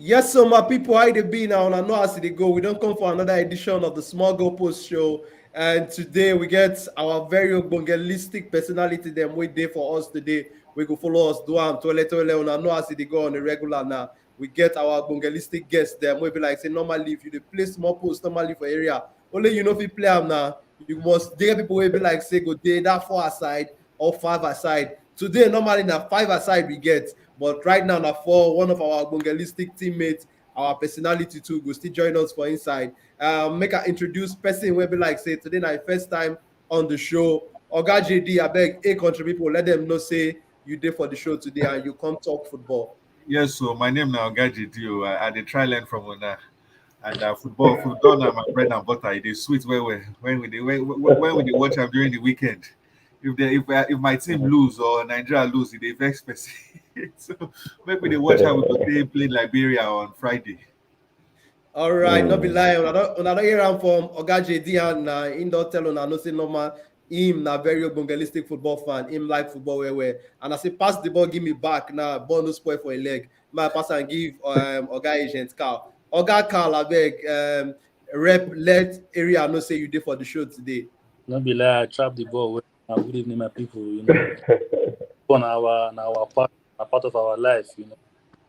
Yes, so my people, how they be now? And I know as they go. We don't come for another edition of the Small Goal Post Show. And today we get our very evangelistic personality them wait there for us today. We go follow us, do toilet. And I know as they go on the regular now. We get our evangelistic guests them. We be like say normally if you dey play small post normally for area, only you know if you play them now, you must there people will be like say go day that four aside or five aside. Today normally now five aside we get. But right now, na for one of our evangelistic teammates, our personality too, go still join us for inside. Make I introduce person wey be like say today na first time on the show. Oga Jaydee, abeg, country people, let them know say you dey for the show today and you come talk football. Yes, so my name now Jaydee. I dey try learn from una. And football now my bread and butter. It is sweet when we dey watch am during the weekend. If my team lose or Nigeria lose, it dey vex person. So make we dey watch how we go play Liberia on Friday. All right, not be lying. Una don hear am from Oga Jaydee and him don tell una know say normal. Him na very evangelistic football fan. Him like football well. And I say pass the ball, give me back. Now ball no spoil for a leg. My pass and give Oga Agent Carl. Oga Carl, abeg, rep let area know say you dey for the show today. Not be lie, I trap the ball. Good evening, my people. On our part of our life.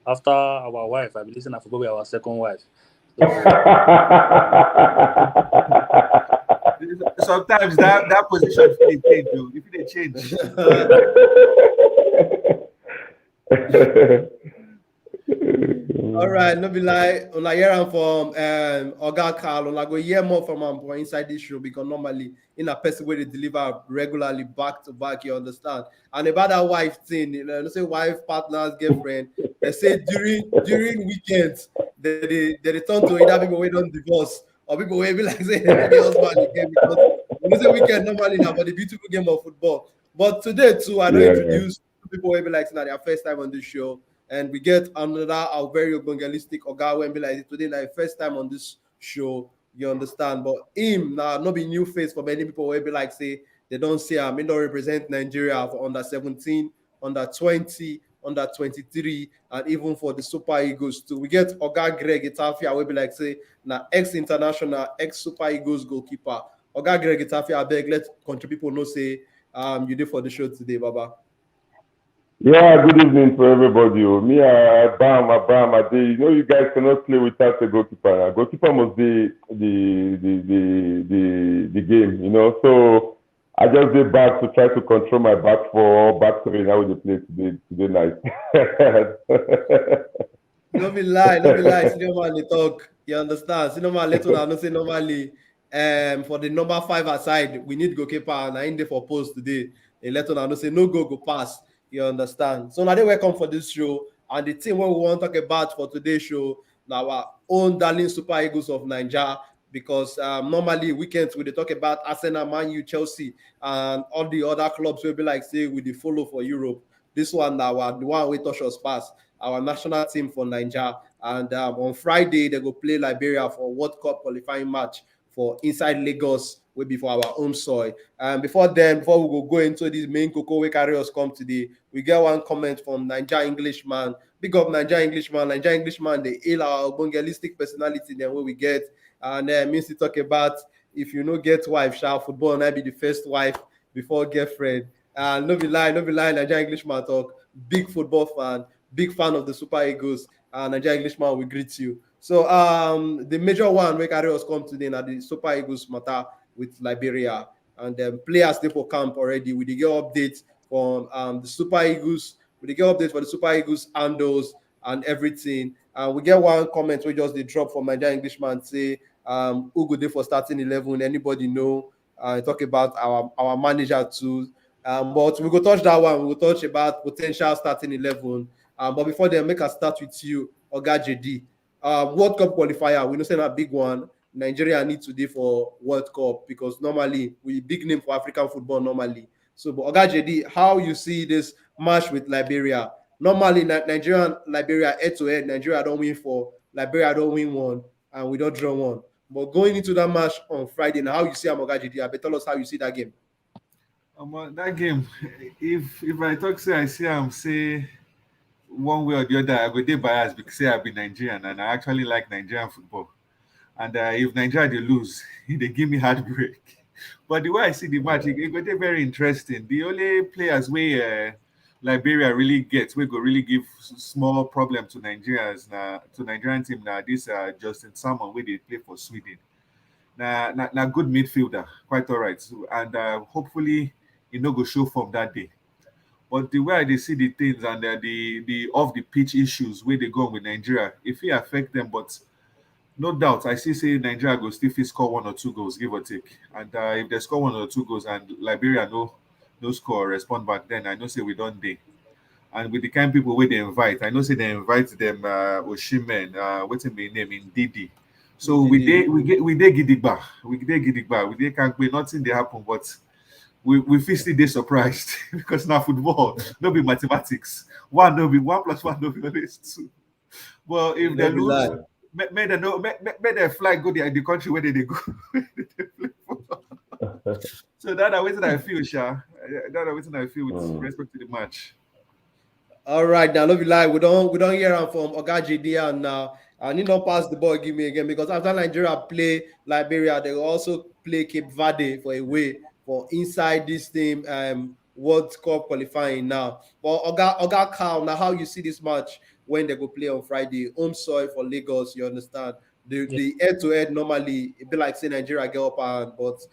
After our wife, I believe in football with our second wife. Sometimes that position fit dey change. If it dey change. All right, no be lie. Una hear am from Oga Carl. Una go hear more from him for inside this show because normally in a person where they deliver regularly back to back, you understand. And about that wife thing, say wife, partners, girlfriend. They say during weekends they return to either people who don't divorce or people who be like say the husband again because say weekend normally now but the beautiful game of football. But today too, I don't introduce people who be like saying their first time on this show. And we get another our very evangelistic Oga when be like today, like first time on this show, you understand. But him now not be new face for many people will be like say they don't see him, he don't represent Nigeria for under 17, under 20, under 23, and even for the Super Eagles too. We get Oga Greg Etafia will be like say now ex-international, ex-Super Eagles goalkeeper. Oga Greg Etafia, I beg let country people know say you did for the show today, Baba. Yeah, good evening to everybody. Me, I dey. You guys cannot play without a goalkeeper. A goalkeeper must be the game. So I just did back to try to control my back three. Now we play today night. No be lie. See normally talk. You understand? See normally let una know say normally for the number 5 aside, we need goalkeeper and I in there for post today. They let una know say no go pass. You understand? So now they welcome for this show. And the team what we want to talk about for today's show, now our own darling Super Eagles of Naija. Because normally weekends we dey talk about Arsenal, Man U, Chelsea, and all the other clubs will be like say we dey follow for Europe. This one now the one we touch us pass, our national team for Naija. And on Friday they go play Liberia for World Cup qualifying match for inside Lagos will be for our home soil. And before we go into this main cocoa we carry us come today, we get one comment from Naija Englishman. Big up Naija Englishman, they hail our evangelistic personality then what we get. And means to talk about if you no get wife, shall football might be the first wife before girlfriend. And no be lie, Naija Englishman talk. Big football fan, big fan of the Super Eagles. And Naija Englishman will greet you. So the major one we carry us come today now the Super Eagles matter with Liberia. And players they for camp already. We get updates from the Super Eagles. We get updates for the Super Eagles handles and everything. We get one comment we just they drop from Naija Englishman say who go there for starting 11. Anybody know? Talk about our manager too. But we go touch that one. We go touch about potential starting 11. But before then, make us start with you, Oga Jaydee. World Cup qualifier. We know say a big one. Nigeria need today for World Cup because normally we big name for African football normally. So, but Oga Jaydee, how you see this match with Liberia? Normally, Nigeria and Liberia head to head. Nigeria don't win 4, Liberia don't win 1, and we don't draw 1. But going into that match on Friday, now how you see Oga Jaydee? I better tell us how you see that game. That game, if I talk say I see am say one way or the other, I go dey biased because say I be Nigerian and I actually like Nigerian football. And if Nigeria they lose, they give me heartbreak. But the way I see the match, it go dey very interesting. The only players where Liberia really gets, we go really give small problem to Nigerians now to Nigerian team now. This Justin Salmon where they play for Sweden. Now good midfielder, quite all right. So, and hopefully he no go show from that day. But the way they see the things and the off the pitch issues where they go with Nigeria, if it affect them, but no doubt, I see say Nigeria go still fit score 1 or 2 goals, give or take. And if they score 1 or 2 goals and Liberia no score or respond back, then I know say we don't day. And with the kind of people where they invite, I know say they invite them Oshimen, what's his name in Didi. So we dey gidigba, we dey can't be nothing they happen, but we feel still dey surprised because now football no be mathematics. One no be 1 + 1 no be always 2. Well, if they lose, may they fly go the country where they go. So that's what I feel, Sha. That's what I feel with respect to the match. All right, now no be lie. We don't hear from Oga Jaydee and now. I need not pass the ball, give me again, because after Nigeria play Liberia, they will also play Cape Verde for away for inside this team World Cup qualifying now. But Oga Carl, now how you see this match when they go play on Friday, home soil for Lagos, you understand? The head-to-head normally it be like say Nigeria get up and but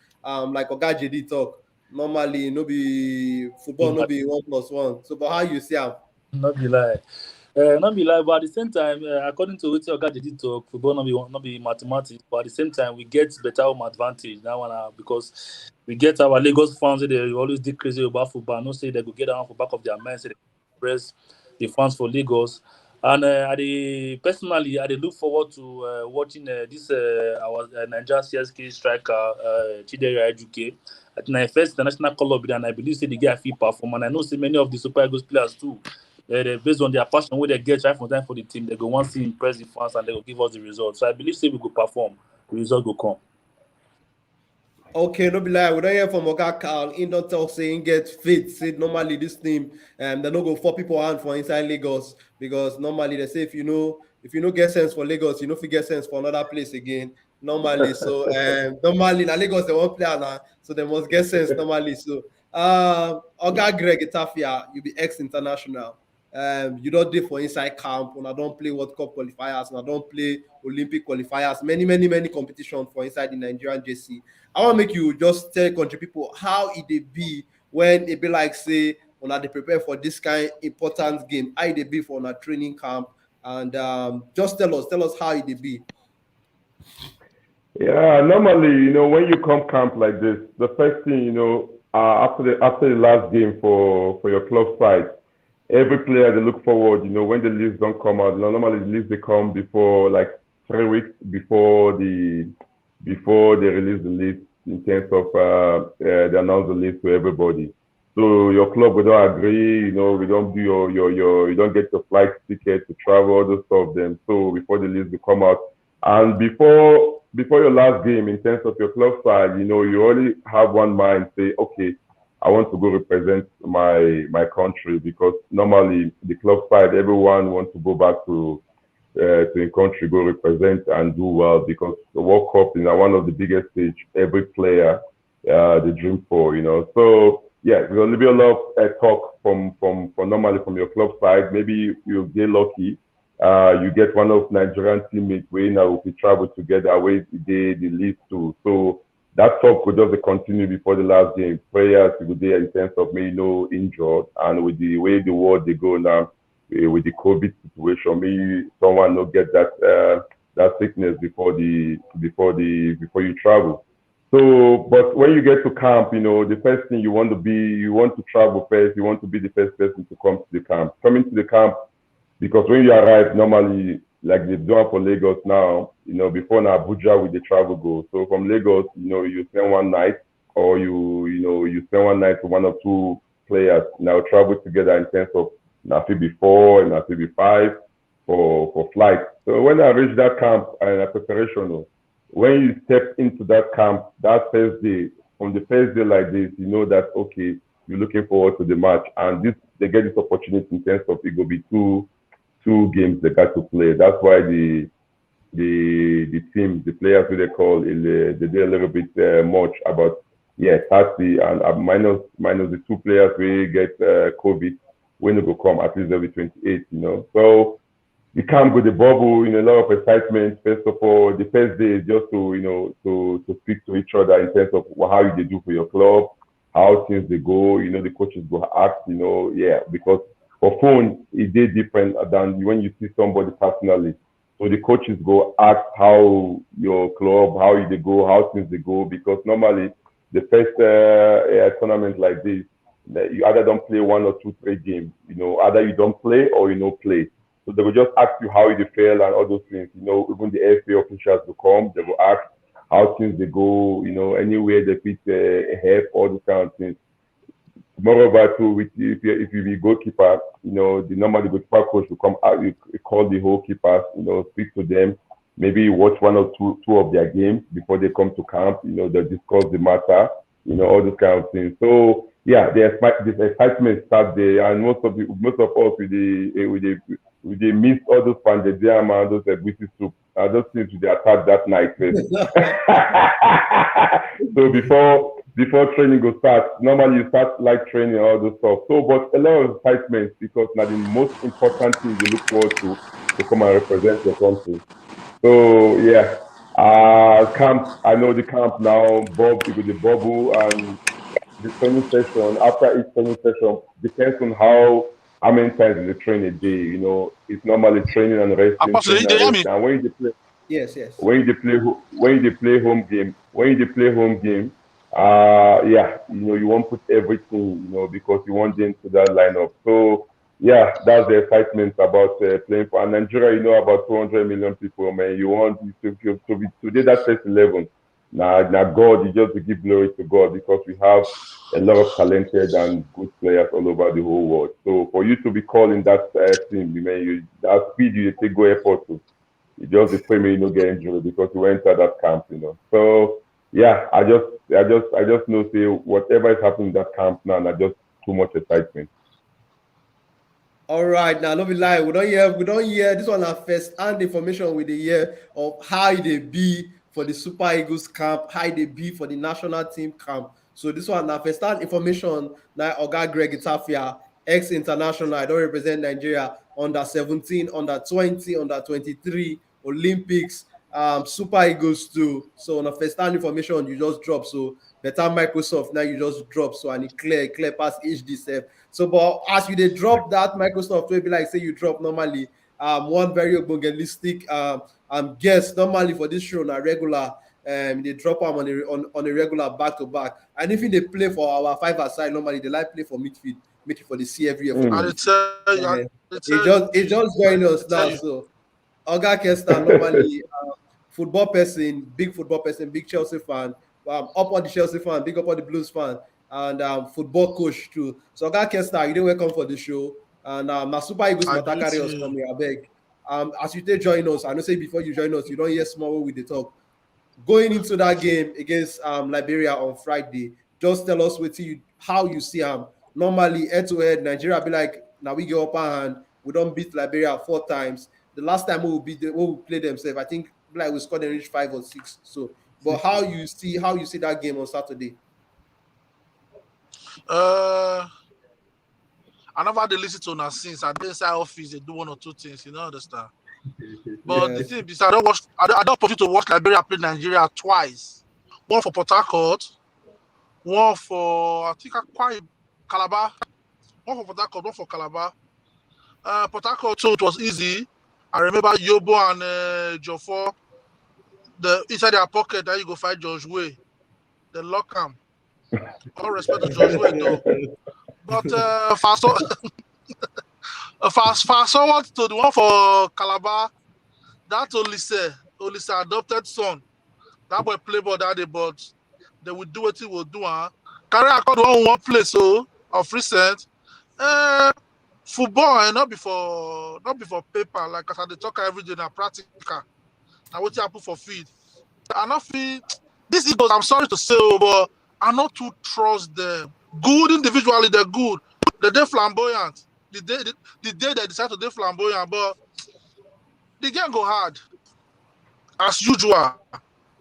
like Oga Jaydee talk, normally no be football, no be 1+1. So but how you see am? Not be lie. Not be lie, but at the same time, according to what Oga Jaydee talk, football not be mathematics, but at the same time, we get better home advantage now because we get our Lagos fans, they always dey crazy about football. No say they go get down for back of their minds, so they press the fans for Lagos. And personally, I look forward to watching this our Naija CSK striker Chidera Ejuke. I think my first international call-up, and I believe say the guy fit perform. And I know say many of the Super Eagles players too. Based on their passion, where they get right from time for the team, they go want to impress the fans and they will give us the result. So I believe say we go perform, the result will come. Okay, no be lie. We don't hear from Oga Carl. He don't talk saying get fit. Say normally this team they don't go 4 people hand for inside Lagos because normally they say if you know get sense for Lagos, you know if you get sense for another place again. Normally, so normally na Lagos they won't play now, so they must get sense normally. So Oga Greg Etafia, you be ex-international. You don't do for inside camp, and I don't play World Cup qualifiers, and I don't play Olympic qualifiers, many competitions for inside the Nigerian JC. I want to make you just tell country people how it be when it be like say when they prepare for this kind of important game, how it be for a training camp, and just tell us how it be. Yeah, normally, when you come camp like this, the first thing, after the last game for your club side, every player they look forward, when the list don't come out. Normally the list they come before like 3 weeks before they release the list in terms of they announce the list to everybody. So your club we don't agree, we don't do your you don't get your flight ticket to travel, all those stuff then. So before the list will come out. And before your last game in terms of your club side, you only have one mind, say, okay, I want to go represent my country, because normally the club side, everyone wants to go back to a country, go represent and do well, because the World Cup is one of the biggest stage every player they dream for, So yeah, there's going to be a lot of talk from normally from your club side. Maybe you'll get lucky. You get one of Nigerian teammates where now we travel together where they lead to. So that talk could just continue before the last game. Players would there in terms of maybe injured, and with the way the world they go now with the COVID situation, maybe someone not get that sickness before you travel. So, but when you get to camp, the first thing you want to travel first. You want to be the first person to come to the camp. Coming to the camp, because when you arrive, normally, like they've done for Lagos now, before now Abuja with the travel go. So from Lagos, you spend one night, or you spend one night with 1 or 2 players. Now travel together in terms of maybe 4 and maybe 5 for flight. So when I reach that camp and a preparation, when you step into that camp, that first day, on the first day like this, that okay, you're looking forward to the match, and this they get this opportunity in terms of it will be two games they got to play. That's why the team, the players who they call, they did a little bit much about 30 and minus the two players we get COVID when it will come at least every 28, So you come with the bubble, a lot of excitement. First of all, the first day is just to speak to each other in terms of how they do for your club, how things they go. The coaches go ask, because for phone it did different than when you see somebody personally. So the coaches go ask how your club, how they go, how things they go, because normally the first tournament like this, you either don't play 1 or 2, 3 games. Either you don't play or you don't play. So they will just ask you how you feel and all those things. Even the FA officials will come. They will ask how things they go. Anywhere they fit help, all those kind of things. Moreover, too, if you be goalkeeper, normally the goalkeeper coach will come out. You call the whole keepers. Speak to them. Maybe watch 1 or 2 of their games before they come to camp. They discuss the matter. All those kind of things. So yeah, the excitement starts there, and most of us with the miss all those pandemic and those whiskey soup, those things they attack that night. So before training go start, normally you start like training all those stuff. So, but a lot of excitement because now the most important thing you look forward to come and represent your country. So yeah, camp. I know the camp now. Bob with the bubble and the training session. After each training session, depends on how many times you train a day. It's normally training and resting. Akpos, And when you play, Yes. when you play home game, you won't put everything, because you want them to that lineup. So yeah, that's the excitement about playing for Nigeria. About 200 million people, man. You want to be today that first 11. Now God, you just to give glory to God because we have a lot of talented and good players all over the whole world. So for you to be calling that team, man, that speed you take go airport to. You just pray me get injured because you went to that camp, So yeah, I just know say whatever is happening in that camp now, and just too much excitement. All right, now don't be lying. We don't hear this one. Our first hand information with the year of how they be for the Super Eagles camp, how they be for the national team camp. So this one now first hand information. Now Oga Greg Etafia, ex-international. I don't represent Nigeria under 17, under 20, under 23 Olympics, Super Eagles too. So on the first hand information you just drop. So better Microsoft now you just drop. So and it clear past HD self. So, but as you they drop that Microsoft, will be like say you drop normally. One very evangelistic guest normally for this show na regular. They drop them on a regular back to back. And if they play for our 5-a-side normally, they like play for midfield for the C every year. It just join us now. So, Oga Kesta normally football person, big Chelsea fan. Up on the Chelsea fan, big up on the Blues fan. And football coach too. So Oga Kesta, you didn't welcome for the show. And my Super Eagles carry us coming, I beg. As you take join us, I know say before you join us, you don't hear small with the talk. Going into that game against Liberia on Friday, just tell us how you see normally head to head, Nigeria be like, now we get upper hand, we don't beat Liberia 4 times. The last time we play themselves, I think like we scored and reach 5 or 6. So, but how you see that game on Saturday? I never had to listen to now since I did inside office. They do 1 or 2 things, understand. But the thing is, I don't opportunity to watch Liberia play Nigeria twice. One for Port Harcourt, one for I think Calabar. One for Port Harcourt, one for Calabar. Port Harcourt, so it was easy. I remember Yobo and Jofor. Inside their pocket, then you go find George Way. They lock him. All respect to George Way, though. But fast forward to the one for Calabar. That Olise adopted son. That boy play ball that day, but they will do what he will do. Carry accord one place of recent. Football not before paper, like as I talk every day na practical. Now what you happen for feed. I not feel these Eagles, I'm sorry to say, but I not too trust them. Good individually, they're good. They're flamboyant. The day they decide to be flamboyant, but the game go hard. As usual,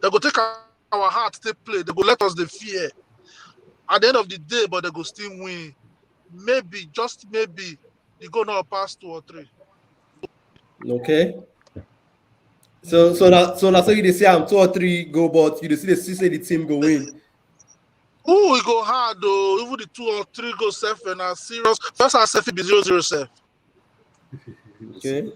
they go take our heart to play. They go let us the fear. At the end of the day, but they go still win. Maybe, just maybe, they go now past 2 or 3. Okay. So you dey say I'm 2 or 3 go, but you dey see the team go win. Ooh, it go hard though. Even the 2 or 3 go safe and are serious. First half safe be 0-0 safe. Okay.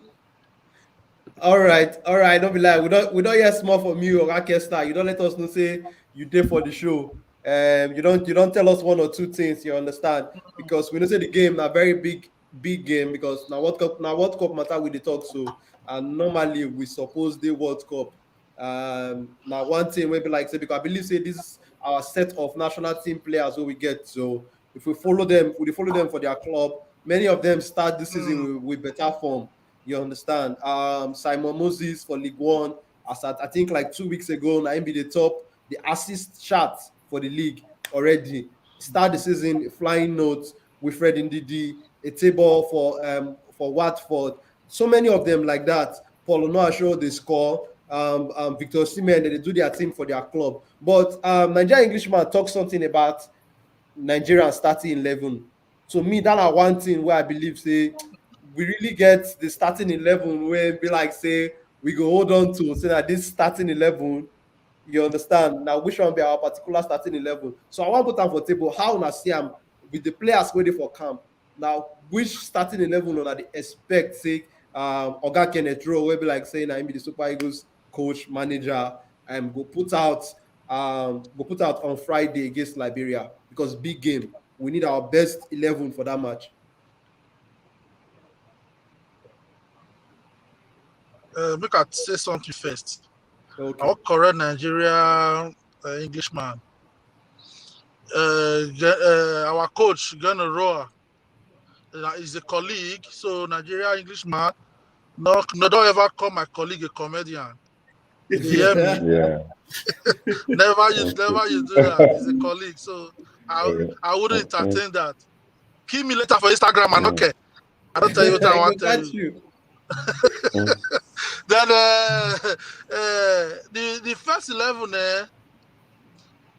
All right. Don't be like we don't hear small from you, Oga Kesta. You don't let us know say you did for the show. You don't tell us 1 or 2 things. You understand? Because we know say the game a very big game because now World Cup matter with the talk so and normally we suppose the World Cup. Now one thing maybe like say because I believe say this is our set of national team players who we get. So if we follow them for their club. Many of them start this season with better form. You understand? Simon Moses for League One, as at I think like 2 weeks ago, now be the top, the assist chart for the league already. Start the season flying notes with Fred Ndidi, a table for Watford. So many of them like that. Paul Onuachu, they score. Victor Osimhen, they do their thing for their club. But Nigerian Englishman talks something about Nigerian starting 11. So me, that's one thing where I believe say we really get the starting 11 where be like say we go hold on to say that this starting 11, you understand now which one be our particular starting 11. So I want to put them for table how I see them with the players waiting for camp. Now which starting 11 on they expect say Oga Kenneth Rowe will be like saying I'm the Super Eagles coach manager and go put out on Friday against Liberia because big game. We need our best 11 for that match. Make I say something first. Okay. Our correct Nigeria Englishman. Our coach, Gano Roa, is a colleague. So Nigeria Englishman, no, don't ever call my colleague a comedian. You hear me? Yeah. Never you do that. He's a colleague. So I wouldn't entertain that. Keep me later for Instagram. I don't care. I don't tell you what I want to tell you. Then the first 11,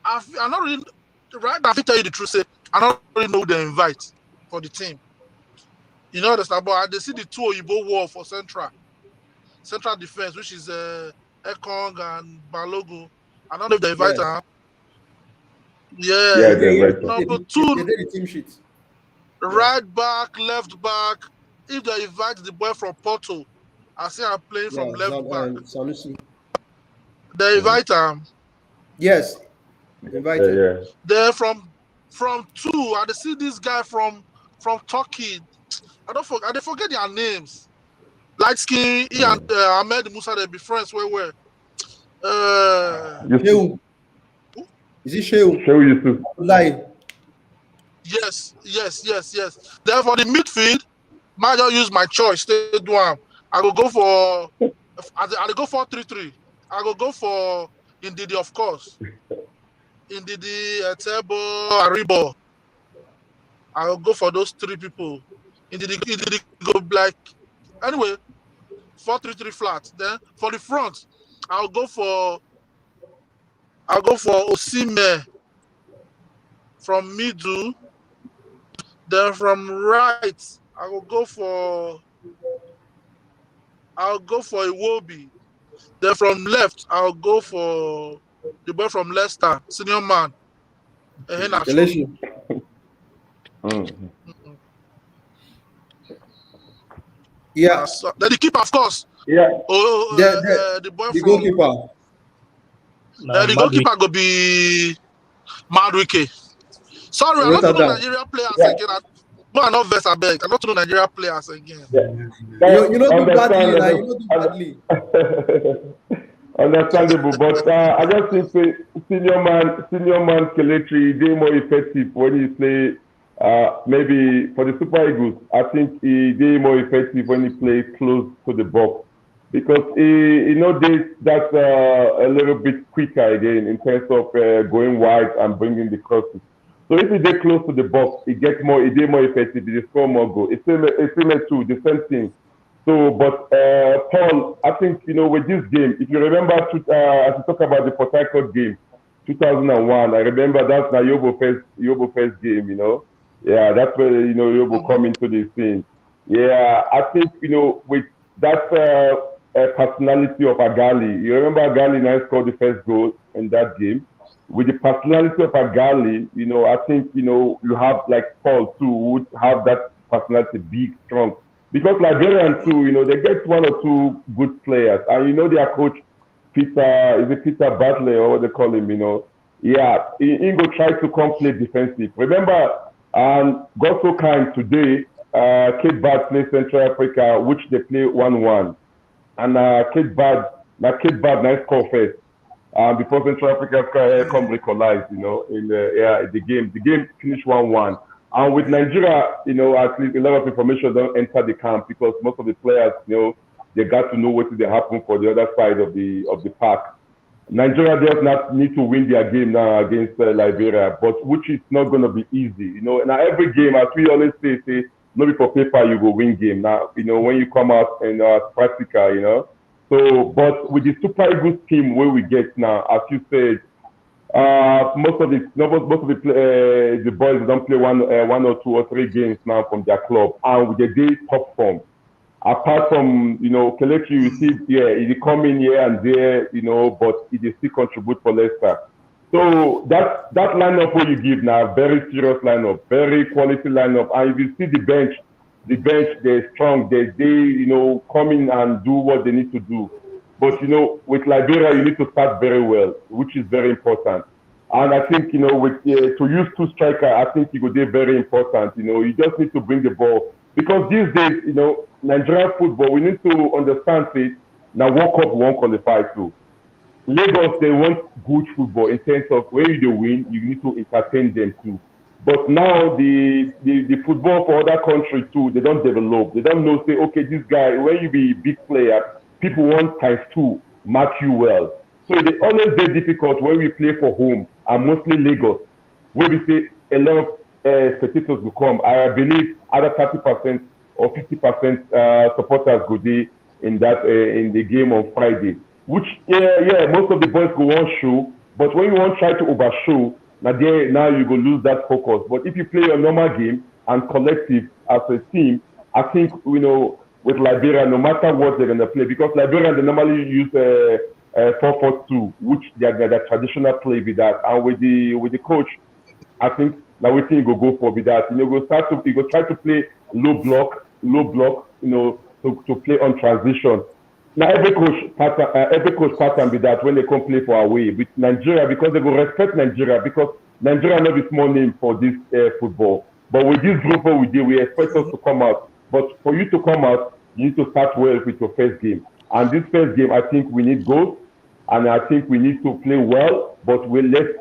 I'm not really right now. I tell you the truth. Say I don't really know who they invite for the team. You know understand? But they see the 2 Oyibo war for central defense, which is Ekong and Balogun. I don't know if they invite her. Yeah, number 2. They did the team sheet. Right back, left back. If they invite the boy from Porto, I see I'm playing from left back. Sanusi. They invite him. Yes, invited. Yeah. Then from 2, I see this guy from Turkey. I forget their names. Light skin, he and Ahmed Musa, they be friends. Where? Shehu. Is it Shehu? Shehu Yusuf. Lie. Yes. Then for the midfield, might just use my choice. Stay do am. I go for 3-3. I go for Ndidi, of course. Ndidi, Etebo, Aribo. I will go for those 3 people. Ndidi go like anyway. 4-3-3 flat. Then for the front, I'll go for Osimhen from middle. Then from right, I will go for Iwobi. Then from left, I'll go for the boy from Leicester, senior man. Yeah. Then the keeper, of course. Yeah. The boy the from goalkeeper. the goalkeeper go be Madueke. Sorry, I don't know Nigeria players again. But I'm not vest, I beg. I don't know Nigeria players again. You know do badly. Understandable, but I just think senior man Kelechi is more effective when he play. Maybe for the Super Eagles, I think he is more effective when he plays close to the box because that's a little bit quicker again in terms of going wide and bringing the crosses. So if you get close to the box, it gets more effective. It score more goals. It's similar to the same thing. So, but Paul, I think with this game, if you remember, as you talk about the Port Harcourt game, 2001, I remember that's Yobo first game. Yeah, that's where Yobo come into the scene. Yeah, I think with that personality of Agali, you remember Agali now scored the first goal in that game. With the personality of Agali, I think you have like Paul too, who would have that personality, big, strong. Because Liberian too, they get one or two good players, and their coach Peter, is it Peter Bartley or what they call him? Yeah, he go try to come play defensive. Remember, God so kind today, Cape Verde play Central Africa, which they play 1-1, and Cape Verde nice score first. Before Central Africa come equalize, in the game. The game finished 1-1. And with Nigeria, at least a lot of information don't enter the camp because most of the players, they got to know what is happen for the other side of the park. Nigeria does not need to win their game now against Liberia, but which is not going to be easy. Now every game, as we always say, not for paper you go win game. Now, when you come out and practical, So, but with the Super Eagles team where we get now, as you said, most of the boys don't play one or two or three games now from their club, and with the day top form. Apart from Kelechi, you see, he come in here and there, but he still contribute for Leicester. So that lineup what you give now, very serious lineup, very quality lineup, and if you see the bench, they're strong. They come in and do what they need to do. But with Liberia, you need to start very well, which is very important. And I think with to use two strikers, I think it would be very important. You just need to bring the ball because these days, Nigerian football, we need to understand it. Now, World Cup won't qualify too. Lagos, they want good football in terms of where you win, you need to entertain them too. But now the football for other countries too, they don't develop. They don't know, say, okay, this guy, when you be a big player, people want ×2, mark you well. So it's always very difficult when we play for home, and mostly Lagos, where we say a lot of spectators will come. I believe either 30% or 50% supporters go there in the game on Friday. Which, most of the boys go on show, but when you want to try to overshow, now you go lose that focus. But if you play your normal game and collective as a team, I think with Liberia, no matter what they're gonna play, because Liberia they normally use 4-4-2, which they're traditional play with that. And with the coach, I think now we think go for with that. Go try to play low block, to play on transition. Now every coach pattern with that when they come play for away with Nigeria, because they go respect Nigeria, because Nigeria not a small name for this football. But with this group we expect us to come out. But for you to come out, you need to start well with your first game. And this first game, I think we need goals, and I think we need to play well. But let's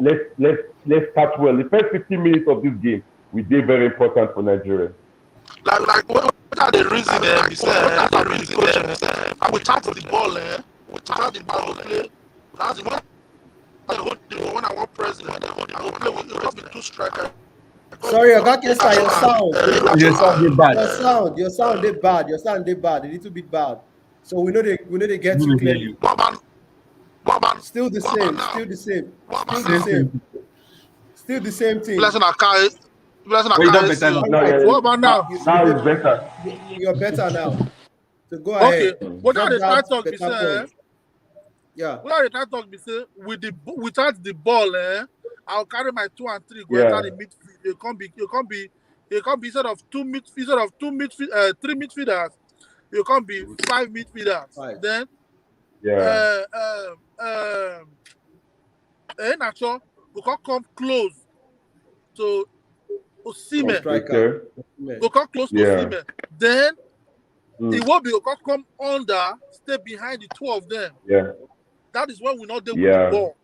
start well. The first 15 minutes of this game will be very important for Nigeria. What are the reasons? Without the ball, without the ball, play. When I want president, I will play with two strikers. Sorry, I got Kesta, your sound. Your sound is bad. Your sound is bad. Your sound is bad. A little bit bad. So we know they get you clearly. Still the same thing. Blessing Akai. What about now? Now it's better. You're better now. So go ahead. Okay. What are the try talk be say? Yeah. What are the try talk be say? Without the ball, I'll carry my 2 and 3 go enter the midfield. It can't be instead of three midfielders. You can't be 5 midfielders. Right. Then Nacho we can't come close to Osimhen. We can't close to Osimhen. Then it will be we can't come under, stay behind the two of them. Yeah. That is when we not deal with the ball.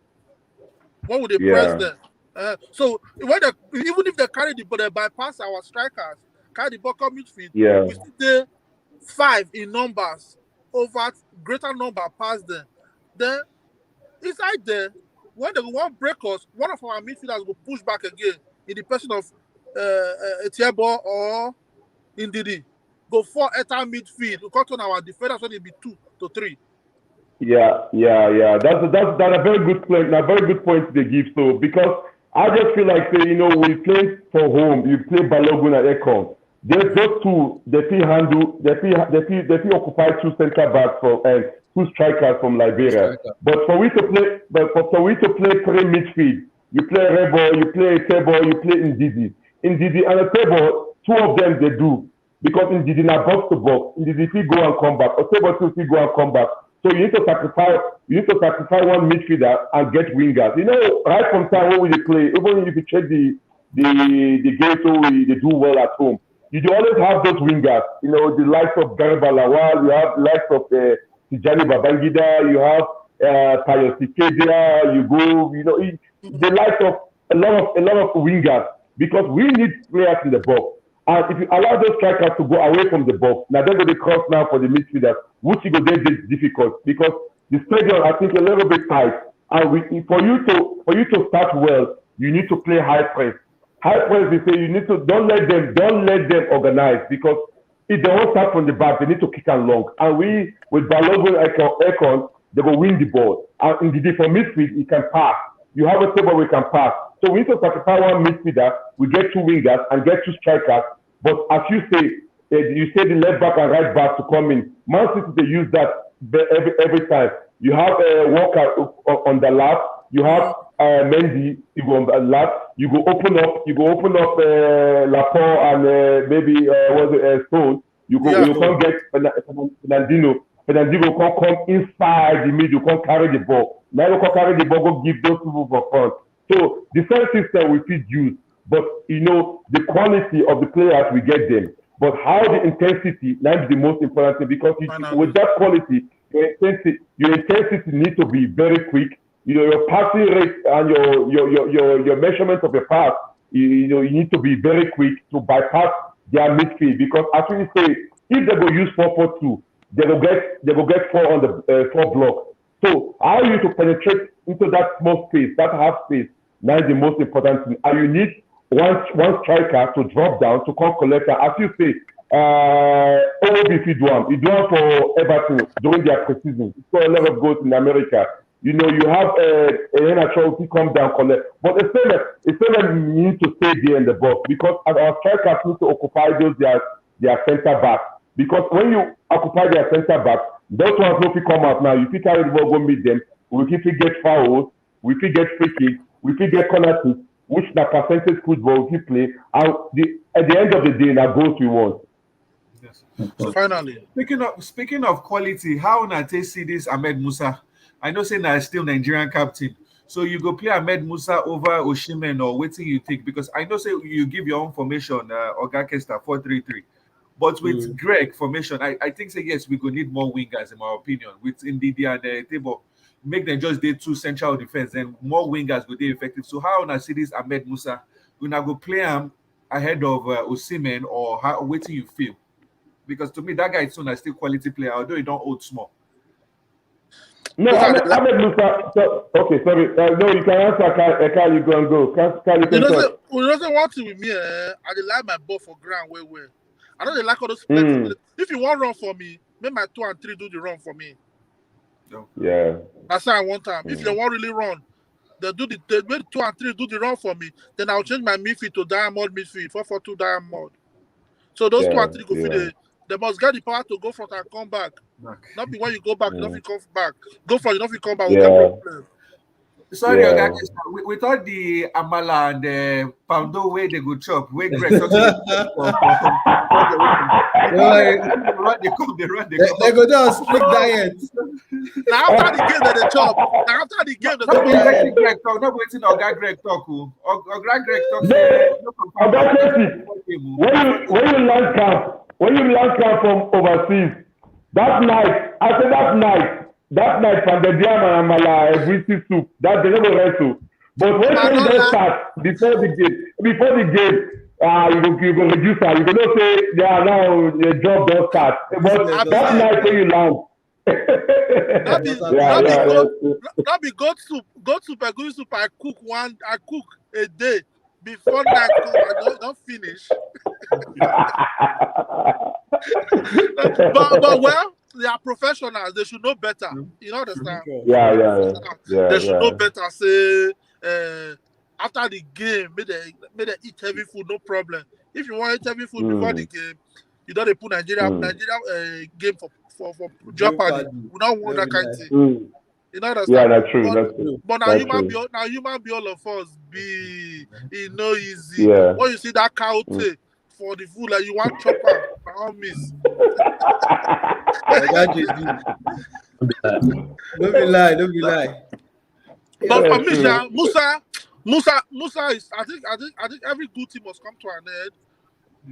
When would they press them? So when even if they carry the ball, they bypass our strikers, carry the ball come midfield, we still there 5 in numbers over greater number past them. Then inside there, when they want break us, one of our midfielders will push back again. in the person of Etiebo or Ndidi. Go for enter midfield. We cut on our defenders when it be 2 to 3. Yeah. That's a very good point. A very good point they give. So because I just feel like say, we play for home. You play Balogun and Ekong. Just those two, they handle. They occupy 2 center backs and 2 strikers from Liberia. But for we to play 3 midfield, you play Rebo, you play Etebo, you play Ndidi and Etebo. 2 of them they do because Ndidi na box to box. Ndidi if he go and come back, Etebo too if he go and come back. So you need to sacrifice one midfielder and get wingers. Right from time when we play, even if you check the game, so they do well at home. You do always have those wingers. The likes of Garba Lawal, you have the likes of Tijani Babangida, you have Tayo Sikedia, you go, the likes of a lot of wingers because we need players in the box. And if you allow those strikers to go away from the box, now they're going to cross now for the midfielders, which is going to get difficult because the stadium I think a little bit tight. And for you to start well, you need to play high press. High press, they say you need to don't let them organize because if they won't start from the back, they need to kick and long. And we with Balogun Ekon, they will win the ball. And in the for midfield, he can pass. You have a table we can pass. So we need to sacrifice one midfielder, we get 2 wingers and get 2 strikers. But as you say the left back and right back to come in. Man City, they use that every time. You have Walker on the left, you have Mendy, you go on the left, you go open up Laporte and maybe Stone. You can't get Fernandinho. Fernandinho can't come inside the middle, you can't carry the ball. Now you can carry the ball, go give those people for front. So the first system we could use, but the quality of the players we get them. But how the intensity, that's the most important thing because with that quality, your intensity needs to be very quick. Your passing rate and your measurement of your pass, you need to be very quick to bypass their midfield because as we say, if they go use 4-4-2, they will get 4 on the 4 block. So how you to penetrate into that small space, that half space, that is the most important thing. And you need one striker to drop down to come collect. As you say, OBC you do one for Everton during their preseason. He scored a lot of goals in America. You have a to come down collect. But it's still need to stay there in the box because our strikers need to occupy their centre back. Because when you occupy their centre back, those ones no fit come out now. You fit carry the ball, go meet them. We fit get fouls, we fit get free kicks, we fit get corner kicks, which na percentage football we play. And at the end of the day, na goals we want. Yes. So finally, speaking of quality, how na take see this Ahmed Musa? I know say na still Nigerian captain. So you go play Ahmed Musa over Osimhen or waiting you think because I know say you give your own formation, Oga Kesta 4-3-3. But with Greg formation, I think say yes, we go need more wingers in my opinion. With Ndidi and Table, make them just do 2 central defense and more wingers will be effective. So how na see this Ahmed Musa? We now go play him ahead of Osimhen or how waiting you feel? Because to me that guy is still quality player, although he don't hold small. No, Ahmed Musa. Okay, sorry. No, you can answer. Carl, you go and go. Carl, you can talk. One thing with me, I like my ball for ground well. I don't like all those flexibility. If you want run for me, make my 2 and 3 do the run for me. No. Yeah. That's how I want time. If you want really run, they make 2 and 3 do the run for me. Then I'll change my midfield to diamond midfield, 4-4-2 diamond. So those 2 and 3 go fit they must get the power to go front and come back. Not be when you go back, you don't come back. Go front, you don't come back. We'll get problem. Sorry, we thought the Amala and the Poundo way they go chop. Way Greg they go down strict diet. Now after the game they chop. Now after the game they Greg talk. Not waiting Oga Greg talk. Oga Greg talk. When you land camp from overseas, that night from the Diama and Mala, greasy soup, that they never wrestle. But when they start before the game, you go reduce her. You go say now the job don't start. But that night when you land. That be goat soup, and good soup. I cook a day. before night come, I don't finish. but well, they are professionals. They should know better. You understand? Yeah. They should know better. Say after the game, may they eat heavy food, no problem. If you want to eat heavy food before the game, you don't put Nigeria game for Jeopardy. We don't want that kind of thing. You know that. Yeah, that's true. That's true. But now human be all of us be easy. Yeah. When you see that cow take for the food, like you want chopper, by all means. Don't be lie. But for me, Musa is. I think every good team must come to an end.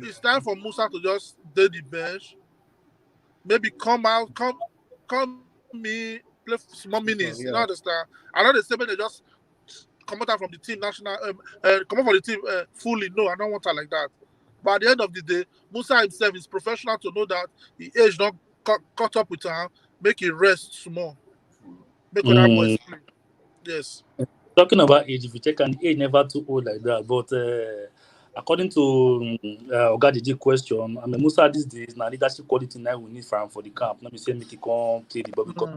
It's time for Musa to just do the bench. Maybe come me. Play small minutes, you know, understand? I know the same they just come out from the team national, come out from the team fully. No, I don't want her like that. But at the end of the day, Musa himself is professional to know that the age not caught up with her. Make it rest small. Make that boy play. Yes. Talking about age, if you check, and age never too old like that. But according to Jaydee question, I mean, Musa these days now leadership quality now we need for the camp. Let me say make it come play the ball because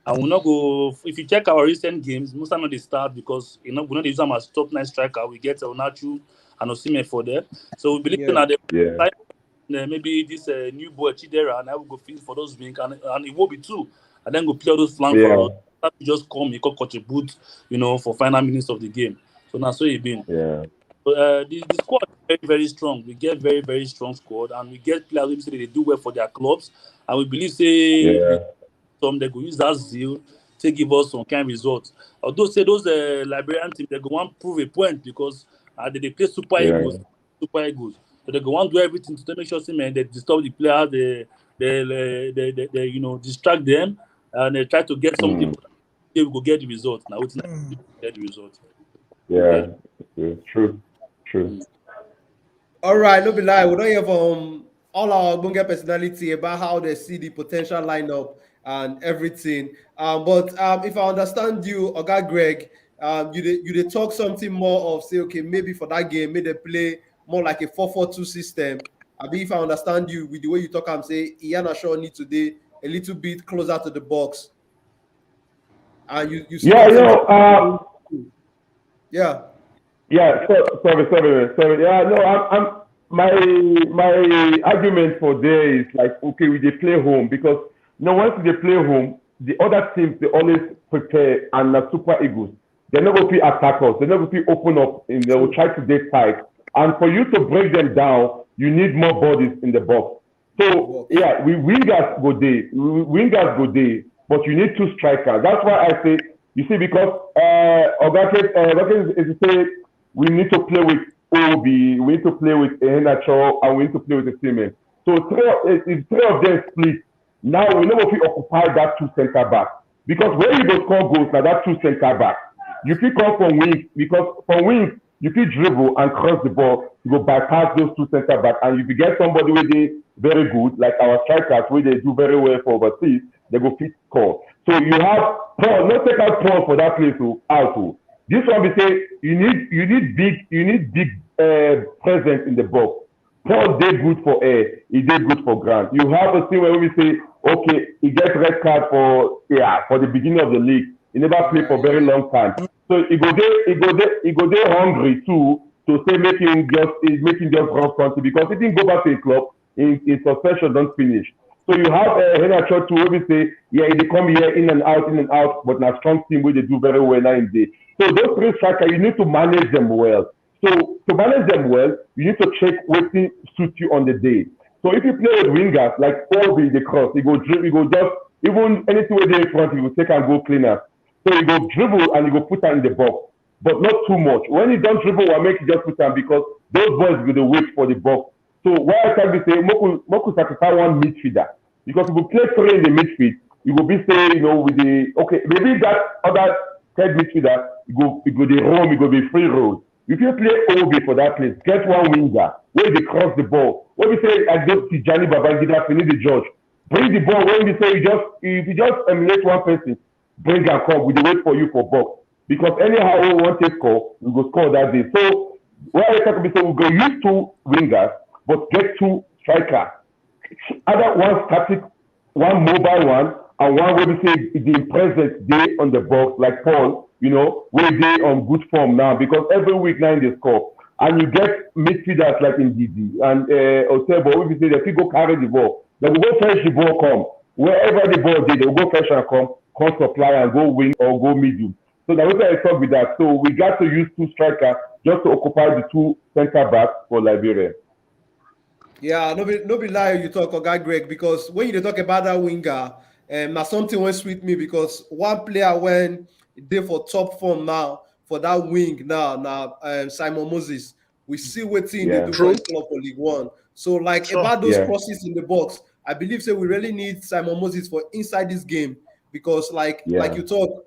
I will not go. If you check our recent games, Musa not the start because we not use him as top 9 striker. We get Onachu and Osimhen for there. So we believe that maybe this new boy Chidera and I will go field for those wings and it will be two. And then go play all those flank for us. Just come, he can contribute, for final minutes of the game. So now so it been. Yeah. But the squad is very, very strong. We get very, very strong squad, and we get players who say they do well for their clubs, and we believe some they go use that zeal to give us some kind of results. Although say those Liberian teams they go want to prove a point because they play super Eagles. So they go want to do everything to make sure they disturb the players, they distract them, and they try to get something. They will get the result. Now it's not get the result. Yeah, true. All right, no be lie. We don't hear from all our Bunga personality about how they see the potential lineup and everything. But if I understand you, Oga Greg, you talk something more of say, okay, maybe for that game, maybe they play more like a 4-4-2 system. I mean, if I understand you with the way you talk, I'm saying Iana Shaw need to be a little bit closer to the box. And you see sorry. Yeah, no, my argument for there is like, okay, we play home because once they play home, the other teams they always prepare and the Super Eagles. They're not going to be attackers. They're not going to open up and they will try to get tight. And for you to break them down, you need more bodies in the box. So yeah, wingers go there, but you need 2 strikers. That's why I say, you see, because Oga is say we need to play with Obi, we need to play with Ehenacho, and we need to play with the Siemens. So if 3 of them split, now we know if we occupy that 2 center back. Because when you go score goals, now that 2 center back, you can come from wings, because from wings, you can dribble and cross the ball, you go bypass those 2 center back, and if you get somebody where they very good, like our strikers, where they do very well for overseas, they go fit score. So you have Paul, not take out Paul for that place out. This one we say you need big presence in the box. Paul did good for air, he did good for ground. You have a thing where we say, okay, he gets red card for the beginning of the league. He never played for a very long time. So he go there hungry too to say making just run country because he didn't go back to the club, his suspension don't finish. So you have Henacho too, where we say, they come here in and out, but now strong team where they do very well now in the. So those 3 strikers, you need to manage them well. So to manage them well, you need to check what suits you on the day. So if you play with wingers like Obi the cross, he go just even anything where they in front, he will take and go cleaner. So you go dribble and you go put her in the box, but not too much. When you don't dribble, what make you just put her because those boys will wait for the box. So why I can be saying Moku sacrifice 1 midfielder because if you play 3 in the midfield, you will be saying with the maybe that other 3rd midfielder you go the roam, you go be free road. If you play Obi for that place, get 1 winger where they cross the ball. When we say I go to Johnny Babangida, finish the judge, bring the ball. When we say if you just emulate 1 person, bring and come. We wait for you for box. because anyhow we want to score, we go score that day. So what I talk about, so we go use 2 wingers, but get 2 strikers. Either one static, one mobile one, and one where we say the present day on the box, like Paul, where they on good form now, because every week now they score. And you get midfielders like in DD and Otebo, where we say that people go carry the ball. They will go fetch the ball, come. Wherever the ball is, they will go fetch and come supply and go wing or go medium. So that's what I talk with that. So we got to use 2 strikers just to occupy the 2 center backs for Liberia. Yeah, no be lie you talk, Oga Greg, because when you talk about that winger, that's something went sweet me because one player when they for top form now for that wing now Simon Moses. We see what team they do for his club for League One. So about those crosses in the box, I believe we really need Simon Moses for inside this game because like you talk,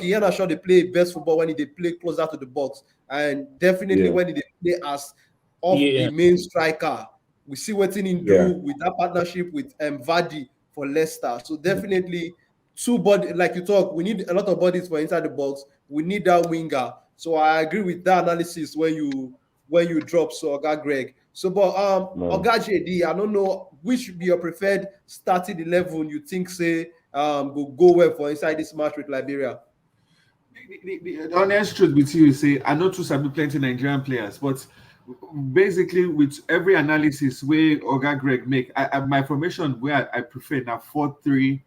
he not sure they play best football when they play closer to the box, and definitely when they play as off the main striker. We see what he do with that partnership with Vardy for Leicester. So definitely 2 bodies, like you talk, we need a lot of bodies for inside the box. We need that winger. So I agree with that analysis when you drop so Oga Greg. So but Oga Jaydee, I don't know which would be your preferred starting 11 you think go well for inside this match with Liberia. The honest truth with you is I know too sabi plenty Nigerian players, but basically with every analysis where Oga Greg make, my formation where I prefer now 4-2-3-1.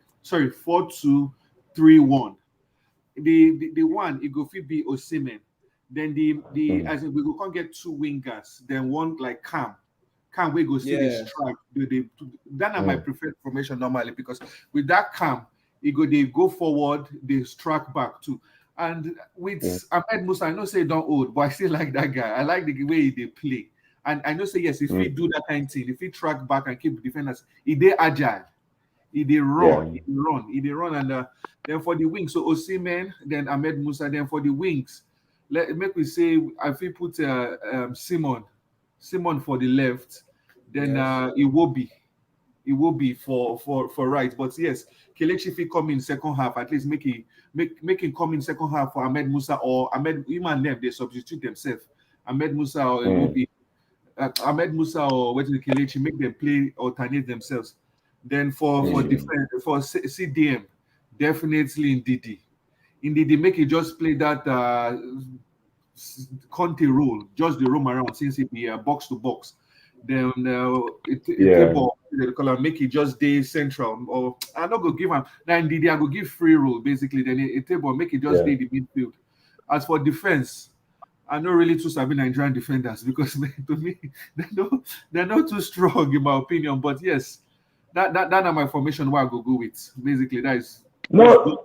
The one it go fit be Osimhen. Then as in we go can't get 2 wingers. Then one like Cam we go see the strike. That are my preferred formation normally because with that Cam, they go forward, they strike back too. And with Ahmed Musa, I know say don't old, but I still like that guy. I like the way they play. And I know say yes, if we do that kind of thing, if we track back and keep defenders, they agile, they run, and then for the wings, so Osimhen, then Ahmed Musa, then for the wings, make we say if we put Simon for the left, then it will be for right. But yes, Kelechi if he come in second half, at least make him come in second half for Ahmed Musa or Ahmed Iman them, they substitute themselves. Ahmed Musa or it will be Ahmed Musa or Kelechi, make them play alternate themselves. Then for defense for CDM, definitely in DD make it just play that Conte role, just the roam around since it be box to box. Then make it just day central, or I'm not gonna give him now in DD, I go give free role basically. Then it table make it just day the midfield. As for defense, I'm not really too savvy Nigerian defenders because to me they're not too strong in my opinion. But yes, that are my formation where I go with. Basically, that is sorry,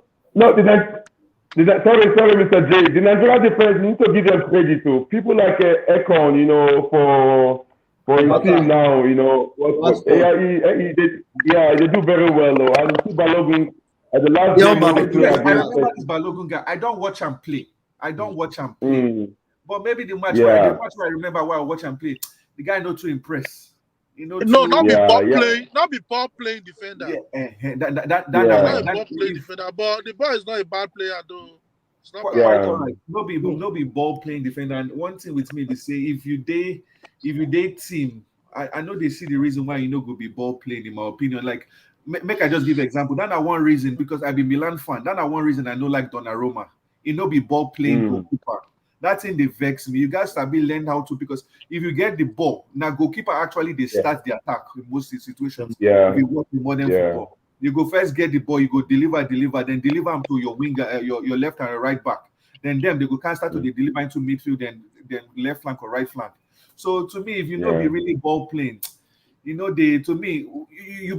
Mr. J. The Nigerian defense need to give them credit to people like Ekon, for his team now, they do very well though. And see Balogun at the last game. I remember this Balogun guy. I don't watch him play. But maybe the match where I remember where I watch him play, the guy not too impressed. Not be ball playing defender. Not ball playing defender, but the boy is not a bad player though. It's not bad. Right. No be ball playing defender. And one thing with me, they say if you date team, I know they see the reason why go be ball playing in my opinion. Like make I just give an example. That's not one reason because I be Milan fan. That's not one reason I know like Donnarumma. Be ball playing goalkeeper. That thing they vex me. You guys have been learned how to, because if you get the ball, now goalkeeper actually they start the attack in most situations. If you work in modern football, you go first get the ball, you go deliver, then deliver them to your winger, your left and right back. Then they go can start to deliver into midfield, then left flank or right flank. So to me, if you be really ball playing, you be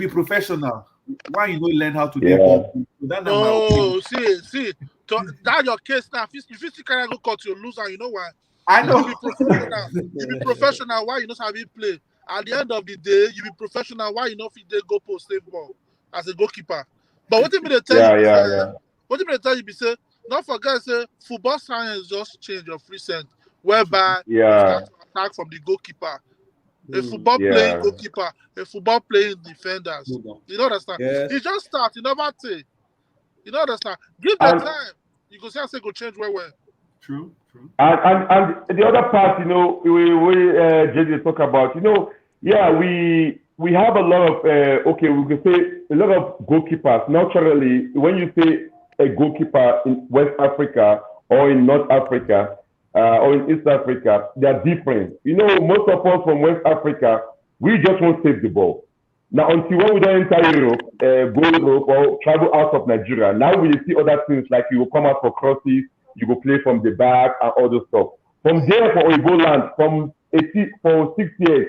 professional. Why you don't learn how to do ball? So see. So that's your case now. If you see kind of go cut you lose, and you know why? I know. You be professional. Why you know how you play? At the end of the day, you be professional. Why you know if you go post save ball as a goalkeeper? But what did they tell you? What did they tell you? Be say, don't forget, say football science just change your free cent, whereby you start to attack from the goalkeeper. A football playing goalkeeper, a football playing defenders. You know understand? He just start. You never say. You know understand? Give them time. You go see how say go change well. True. And the other part, we Jaydee talk about, we have a lot of we can say a lot of goalkeepers. Naturally, when you say a goalkeeper in West Africa or in North Africa or in East Africa, they are different. Most of us from West Africa, we just won't save the ball. Now, until when we don't enter Europe, go Europe or travel out of Nigeria, now we see other things like you will come out for crosses, you go play from the back and all those stuff. From there, for Igbo land, for 6 years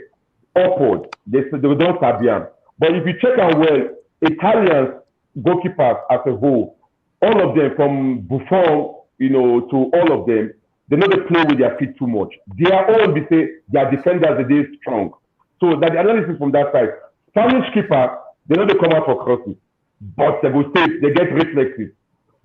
upward, they don't Fabian. But if you check out well, Italians goalkeepers as a whole, all of them from Buffon, to all of them, they know they play with their feet too much. They are all their defenders, they are strong. So that the analysis from that side, Spanish keeper, they know they come out for crosses, but they will stay, they get reflexes.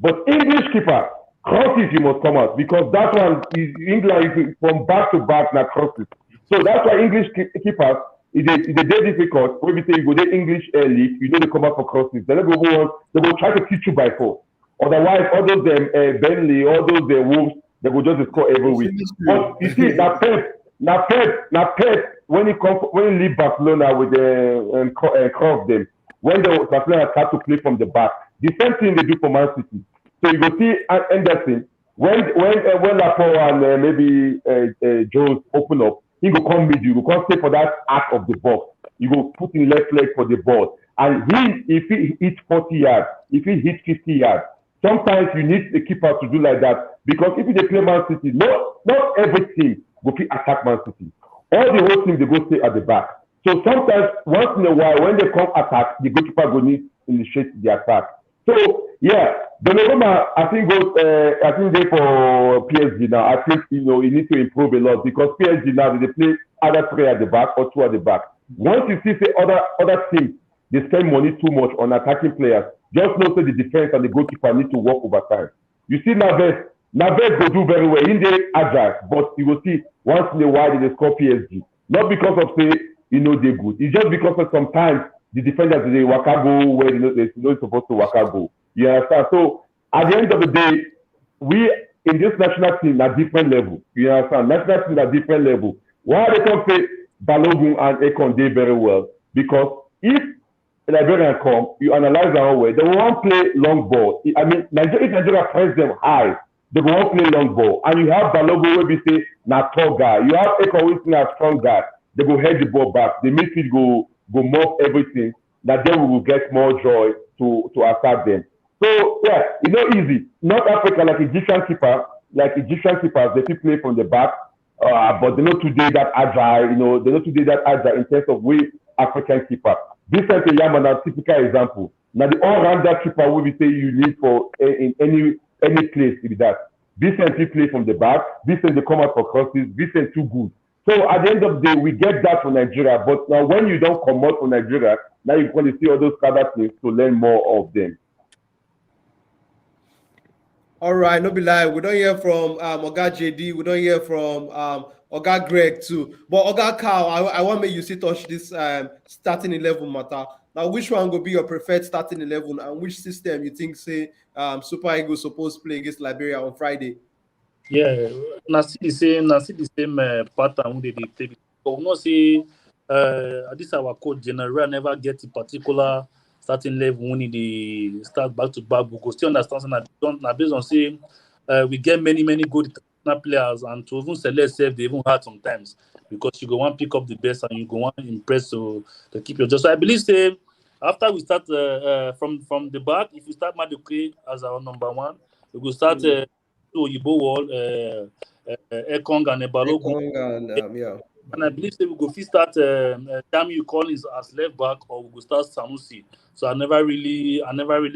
But English keeper, crosses you must come out because that one is England is from back to back now crosses. So that's why English keepers is a very difficult. When we say you go the English league, they come out for crosses. They will try to teach you by force. Otherwise, all those Burnley, all those Wolves, they will just score every week. But you see, Pep, when he leave Barcelona with the Cross them, when the Barcelona start to play from the back, the same thing they do for Man City. So you go see Anderson when Laporte and maybe Jones open up, he go come mid, you go come stay for that arc of the box. You go put in left leg for the ball, and if he hit 40 yards, if he hit 50 yards, sometimes you need the keeper to do like that because if you play Man City, not every team go fit attack Man City. All the whole team they go stay at the back. So sometimes once in a while when they come attack, the goalkeeper go need initiate the attack. So yeah, Donnarumma I think they for PSG now. I think he needs to improve a lot because PSG now they play either 3 at the back or 2 at the back. Once you see other teams they spend money too much on attacking players, just know that the defense and the goalkeeper need to work over time. You see Naves go do very well in the agile, but you will see once in a while they score PSG. Not because of they're good. It's just because of sometimes the defenders they waka go where they're not supposed to waka go. You understand? So at the end of the day, we in this national team at different level. You understand? National team at different level. Why they can say Balogun and Ekon did very well? Because if Liberian come, you analyze our way, they won't play long ball. I mean, Nigeria press them high. They won't play long ball. And you have Balogun where we say na tall guy. You have Ekon Wilson a strong guy. They go head the ball back. The midfield go mop everything. That then we will get more joy to attack them. So yeah, it's not easy. North Africa, like Egyptian keepers, they still play from the back, but they're not today that agile. They're not today that agile in terms of we African keeper. Vincent Yaman, a typical example. Now the all-rounder keeper we say you need for in any place with that. Vincent he play from the back. Vincent they come out for crosses. Vincent too good. So at the end of the day, we get that from Nigeria. But now when you don't come out from Nigeria, now you're going to see all those other things to learn more of them. All right, no be lie. We don't hear from Oga Jaydee. We don't hear from Oga Greg too. But Oga Carl, I want make you see touch this starting 11 matter. Now, which one will be your preferred starting 11, and which system you think say Super Eagles supposed to play against Liberia on Friday? Yeah, I see the same pattern they play. But we not say this our coach general never get a particular starting level when they start back to back. We go still understand that based on saying we get many good international players, and to even select self they even hard sometimes because you go want pick up the best and you go want impress to keep your job. So I believe say after we start from the back, if we start Maduke as our number 1, we go start Oyibo Wall, Ekong and Balogun. Yeah. And I believe that we go start Damiu Collins as left back, or we go start Sanusi. So I never really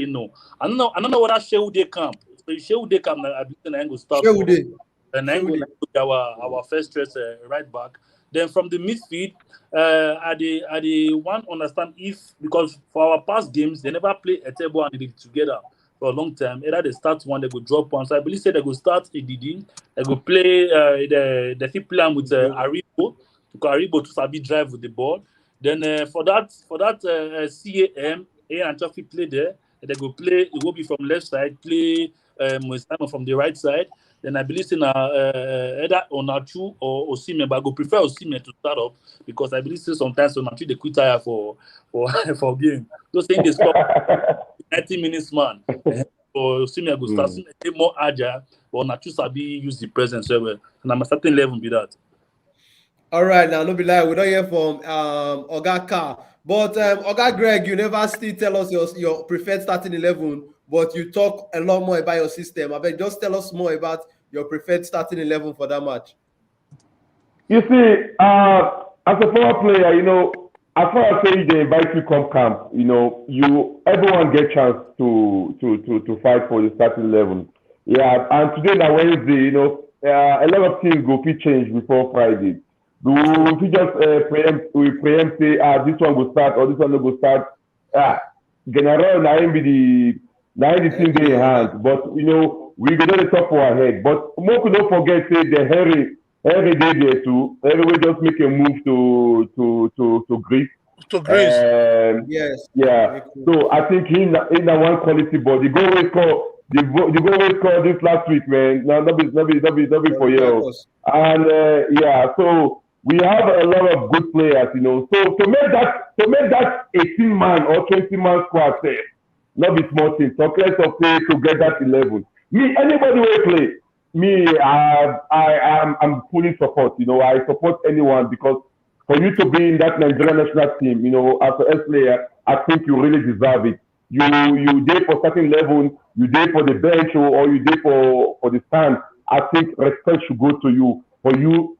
know. I don't know what Shehu they camp. So Shehu they camp, I believe I go start. And I go our first choice right back. Then from the midfield, I want to understand if because for our past games they never play Etebo and Edidi together for a long time. Either they start one, they go drop one. So I believe they go start Edidi, they go play the plan with Aribo. Because Aribo to Sabi drive with the ball. Then for that CAM, and Chafi play there. They go play Iwobi from left side, play Simon from the right side. Then I believe in either Onachu or Osimhen, but I go prefer Osimhen to start up because I believe sometimes Onachu they quit tire for for game. Those things they score 90 minutes man. Or Osimhen go start more agile, but Onachu sabi use the presence very well. And I'm a certain level be that. All right, now no be lie, we don't hear from Oga Car. But Oga Greg, you never still tell us your preferred starting 11, but you talk a lot more about your system. I bet just tell us more about your preferred starting 11 for that match. You see, as a former player, as far as say they invite you come camp, everyone get chance to fight for the starting 11. Yeah, and today na Wednesday, a lot of things go fit change before Friday. We just preempt say this one go start or this one no go start. General na him be the thing dey in hand, but we go dey the top of our head. But make we no forget say the Henry dey there too. Henry will just make a move to Greece. To Greece. Yes. Yeah. So I think he in that one quality, but the goal we score this last week, man. Now that be for you. And so we have a lot of good players, So to make that 18-man or 20-man squad safe, not be small thing. So let's play to get that 11. Me, anybody will play. Me, I'm fully support. I support anyone because for you to be in that Nigerian national team, as a S player, I think you really deserve it. You there for certain level, you there for the bench or you there for the stand. I think respect should go to you for you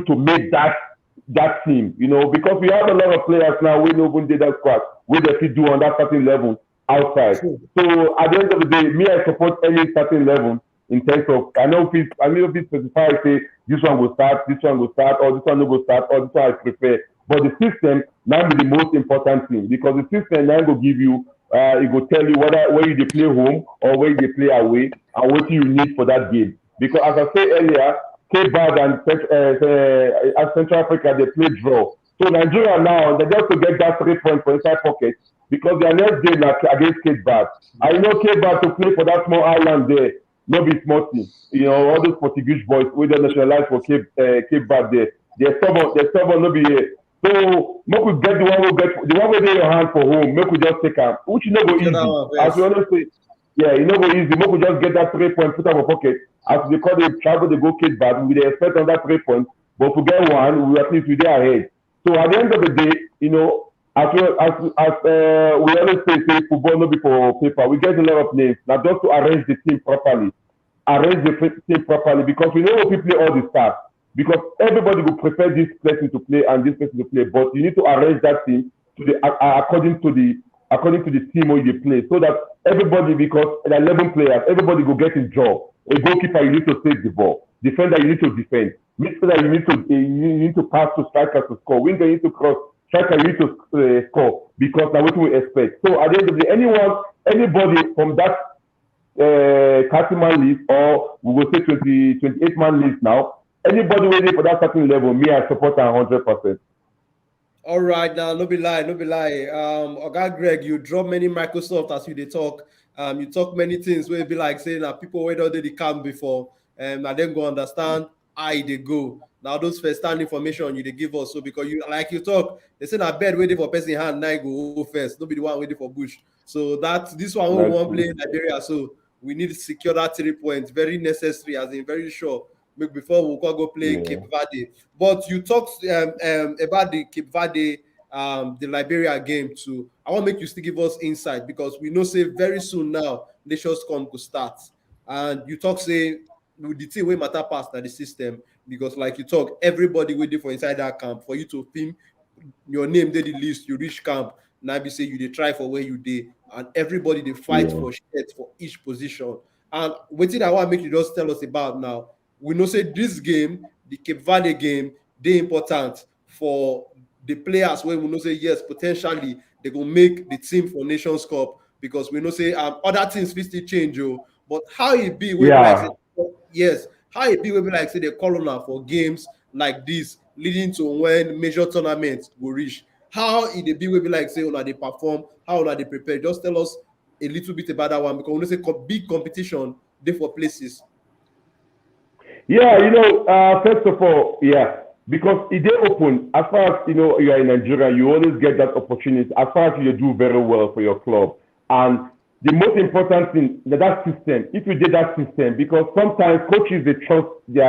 to make that team. Because we have a lot of players now. We know who did that squad. We they do on that certain level outside. So at the end of the day, me I support any certain level. In terms of, I know if specify say this one will start, or this one no go start, or this one I prefer. But the system now be the most important thing because the system now will give you, it will tell you where you play home or where you play away and what you need for that game. Because as I said earlier, Cape Verde and Central Africa they play draw. So Nigeria now they just to get that 3 points for inside pocket because their next game against Cape Verde. I know Cape Verde to play for that small island there. No be small thing. All those Portuguese boys we don't nationalize for Cape Verde there. They're stubborn, no be here. So make we get the one we in your hand for home, make we just take them. Which no go easy. As we always say, go easy. Make we just get that 3 points, put in our pocket. As they call it travel, they go Cape Verde, we expect on that 3 points, but to get one, we at least we there ahead. So at the end of the day, as we always say football no be for paper. We get a lot of names. Now just to arrange the team properly. Because we know what people play all the stars. Because everybody will prefer this person to play and this person to play. But you need to arrange that team according to the team where you play. So that everybody, because there are 11 players, everybody will get his job. A goalkeeper, you need to save the ball. Defender, you need to defend. Midfielder, you need to pass to strikers to score. Winger, you need to cross. Striker, you need to score. Because that's what we expect. So at the end of the day, anybody from that 30-man list, or we will say 28-man list now, anybody waiting for that certain level, me, I support 100%. All right, now, no be lie. Oga Greg, you drop many Microsoft as they talk. You talk many things where it be like saying that people wait all the camp before, and then go understand how they go. Now those first-hand information you they give us, so because you talk, they say that bed waiting for person hand, now go first. Nobody one waiting for bush. So this one we won't play in Liberia, so we need to secure that 3 points. Very necessary, as in very sure. Before we can go play Cape Verde. But you talked about the Cape Verde, the Liberia game too. I want to make you still give us insight because we know say very soon now Nations Cup could start. And you talk say with the team way matter pass that the system because like you talk, everybody waiting for inside that camp for you to film your name they the list, you reach camp. Now be say you they try for where you did, and everybody they fight for shit for each position. And waiting I want to make you just tell us about now. We know say this game, the Cape Verde game, they important for the players where we know say yes, potentially they go make the team for Nations Cup because we know say other things will still change, but how it be when how it be when like say they call on for games like this leading to when major tournaments will reach. How it be when like say they perform, how they prepare. Just tell us a little bit about that one because when you say big competition, they for places. Yeah, first of all, yeah, because it they open, as far as you are in Nigeria, you always get that opportunity as far as you do very well for your club. And the most important thing that system, if you did that system, because sometimes coaches they trust they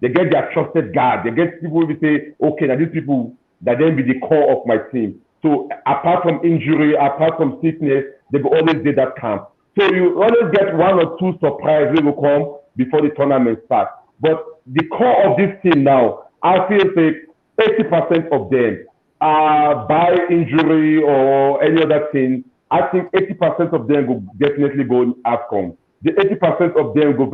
get their trusted guard. They get people who say, okay, now these people that then be the core of my team. So apart from injury, apart from sickness, they will always do that camp. So you always get one or two surprises will come before the tournament starts. But the core of this team now, I feel say 80% of them are by injury or any other thing. I think 80% of them will definitely go in AFCON. The 80% of them will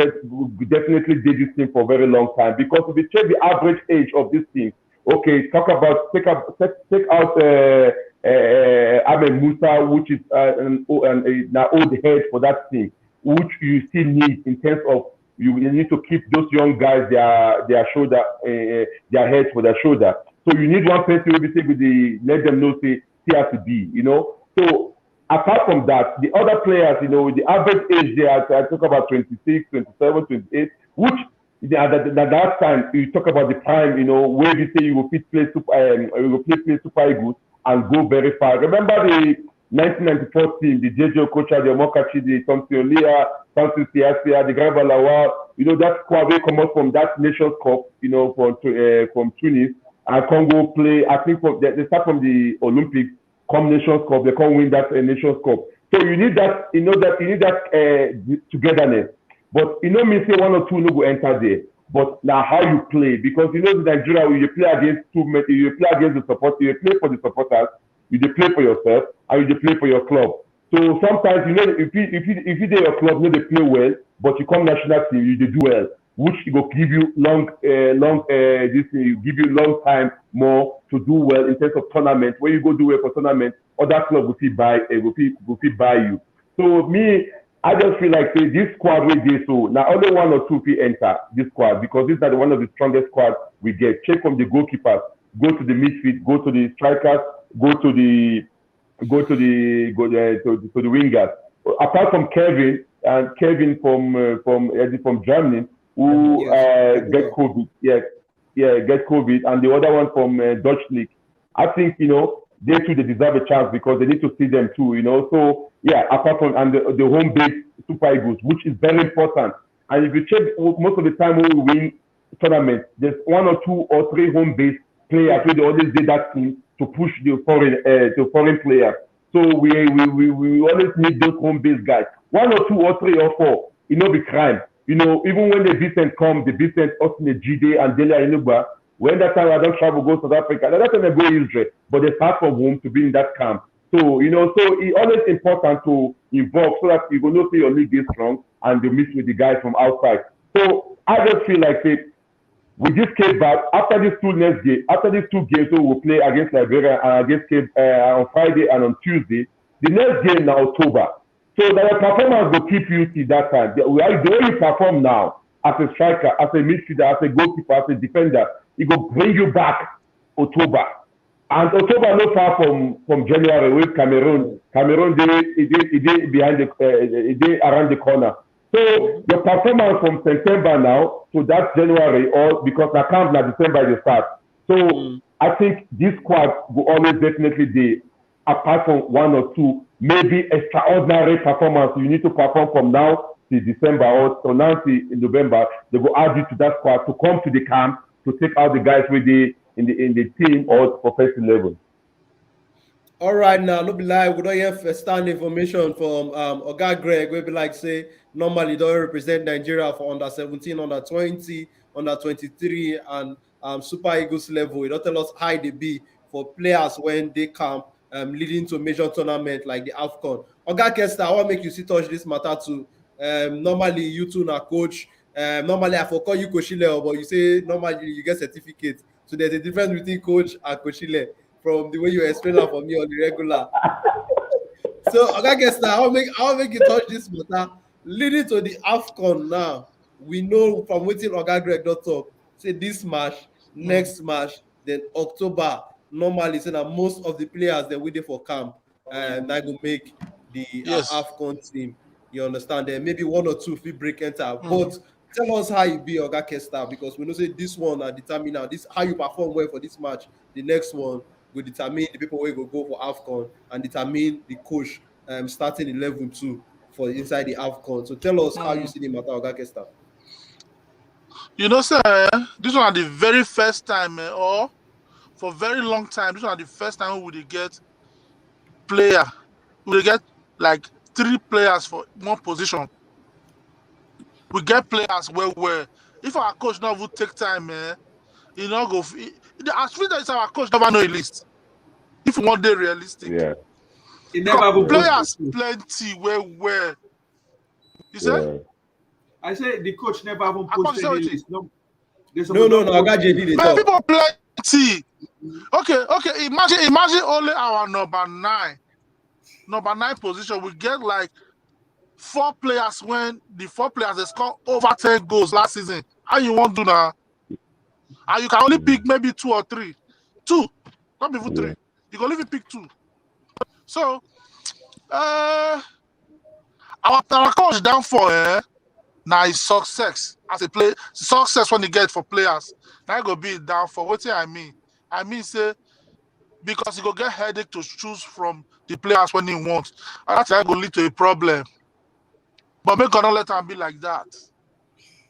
definitely do this team for a very long time because if you check the average age of this team, okay, take out Ahmed Musa, which is an old head for that team, which you still need in terms of you need to keep those young guys their shoulder, their heads for their shoulder. So you need one person who will be with let them know say CRTB, So apart from that, the other players, the average age they are, I talk about 26, 27, 28, which that time you talk about the prime, where we say you will play Super Eagles and go very far. Remember the 1994 team, the JJ Okocha, the Mokachi, the Thompson Olia, Thompson Siasia, the Grabalawa, that squad will come up from that Nations Cup, from Tunis and Congo play. I think they start from the Olympics, come Nations Cup, they can't win that Nations Cup. So you need that, you need that togetherness. But me say one or two no go enter there. But now how you play, because in Nigeria you play against you play against the support, you play for the supporters, you play for yourself, and you play for your club. So sometimes if you do your club, they play well, but you come national team, you do well, which will give you long time more to do well in terms of tournament. When you go do well for tournament, other club will buy you. So me, I just feel like this squad we did so now only one or two people enter this squad because these are one of the strongest squads we get. Check from the goalkeepers, go to the midfield, go to the strikers, go to the wingers. Apart from Kevin from Germany who get COVID, get COVID, and the other one from Dutch league. I think they too they deserve a chance because they need to see them too. So yeah, apart from and the home base Super Eagles, which is very important. And if you check most of the time when we win tournaments, there's one or two or three home base players where they always did that team to push the foreign players. So we always need those home base guys. One or two or three or four, be crime. Even when the Vincent come, the Vincent, Austin, Jaydee, and Delia Inuba, when that time I don't travel, go to South Africa, that time I go Israel, but they start from home to be in that camp. So, so it's always important to involve so that you will not say your league is strong and you mix with the guys from outside. So I just feel like we just came back after these two games, so we'll play against Liberia and against Cape on Friday and on Tuesday. The next game now October. So that performance will keep you till that time. The way you perform now as a striker, as a midfielder, as a goalkeeper, as a defender, it will bring you back October. And October not far from January with Cameroon. Cameroon they behind they around the corner. So your performance from September now to that January or because the camp na December they start. So I think this squad will always definitely be apart from one or two, maybe extraordinary performance you need to perform from now to December or so now to November. They will add you to that squad to come to the camp to take out the guys with in the team or professional level. All right, now no be lie, we don't have first-hand information from Oga Greg. We be like say normally don't represent Nigeria for under 17, under 20, under 23, and Super Eagles level. It don't tell us how they be for players when they come leading to a major tournament like the AFCON. Oga Kesta, I want to make you see touch this matter too. Normally you two are coach. Normally I for call you Coachile, but you say normally you get certificate. So there's a difference between coach and Coachile from the way you explain it for me on the regular. So I guess now I'll make you touch this matter. Leading to the AFCON now, we know from waiting Oga Greg talk. Say this match, next match, then October. Normally, say that most of the players they're waiting for camp. that will make the Yes. AFCON team. You understand? Then maybe 1 or 2 if break enter. But tell us how you be Oga Kesta, because we know say this one are determine now. This how you perform well for this match. The next one will determine the people who will go for AFCON and determine the coach starting 11 too for inside the AFCON. So tell us how you see the matter, Oga Kesta. You know, sir, this one are the very first time, or for very long time, this one are the first time we will get player. We will get like 3 players for one position. We get players well. If our coach now would take time, you know, go. As soon as our coach never know a list. If one day realistic, Yeah. He never players plenty well. You say? Yeah. I say the coach never even Akpos, posted say any it. list. No, No, I got Jaydee the Man, talk. people plenty. Okay. Imagine only our number 9 position. We get like 4 players when the 4 players they score over 10 goals last season. How you want to do now? And you can only pick maybe 2 or 3. 2, not even 3. You can only pick 2. So, our coach down for now is success as a play. Success when you get for players. Now go be down for what I mean. I mean say because you go get headache to choose from the players when he wants. And that's going to lead to a problem. But make God not let them be like that.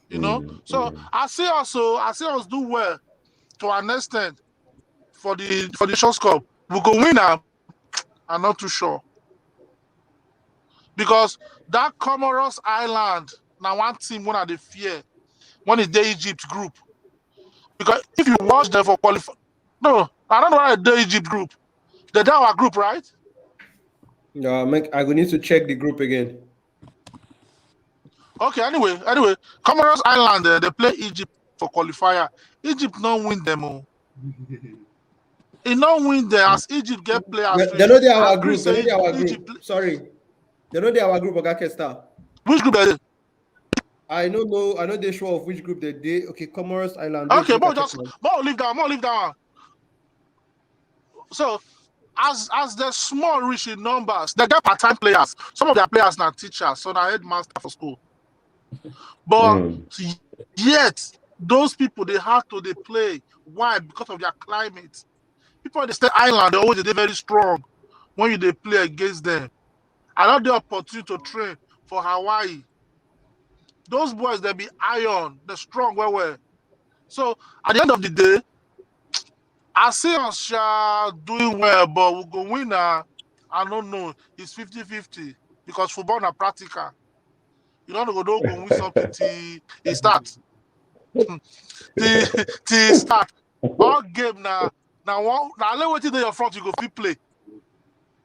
You know? So I see us do well to an extent for the short scope. We go win now. I'm not too sure. Because that Comoros Island, now one team one of the fear when it's the Egypt group. Because if you watch them for qualify, no, I don't know why the Egypt group. They're our group, right? No, I will need to check the group again. Okay, anyway, Comoros Island, they play Egypt for qualifier. Egypt not win them all. He not win there as Egypt get players. They know they are our group. They know they are our group. Sorry. They know they are our group, Oga Kesta. Which group are they? I don't know. I know they show of which group they did. Okay, Comoros Island. Okay, but leave that. So as the small rich in numbers, they get part-time players. Some of their players are teachers, so now headmaster for school. But yet those people they have to play. Why? Because of their climate. People on the state island, they're very strong when they play against them. I have the opportunity to train for Hawaii. Those boys, they be iron, they're strong, well. So at the end of the day, I see us doing well, but we'll go win. I don't know. It's 50-50 because football is practical. You don't go win something till it starts. till start. All game now let wait till your front you go fit play.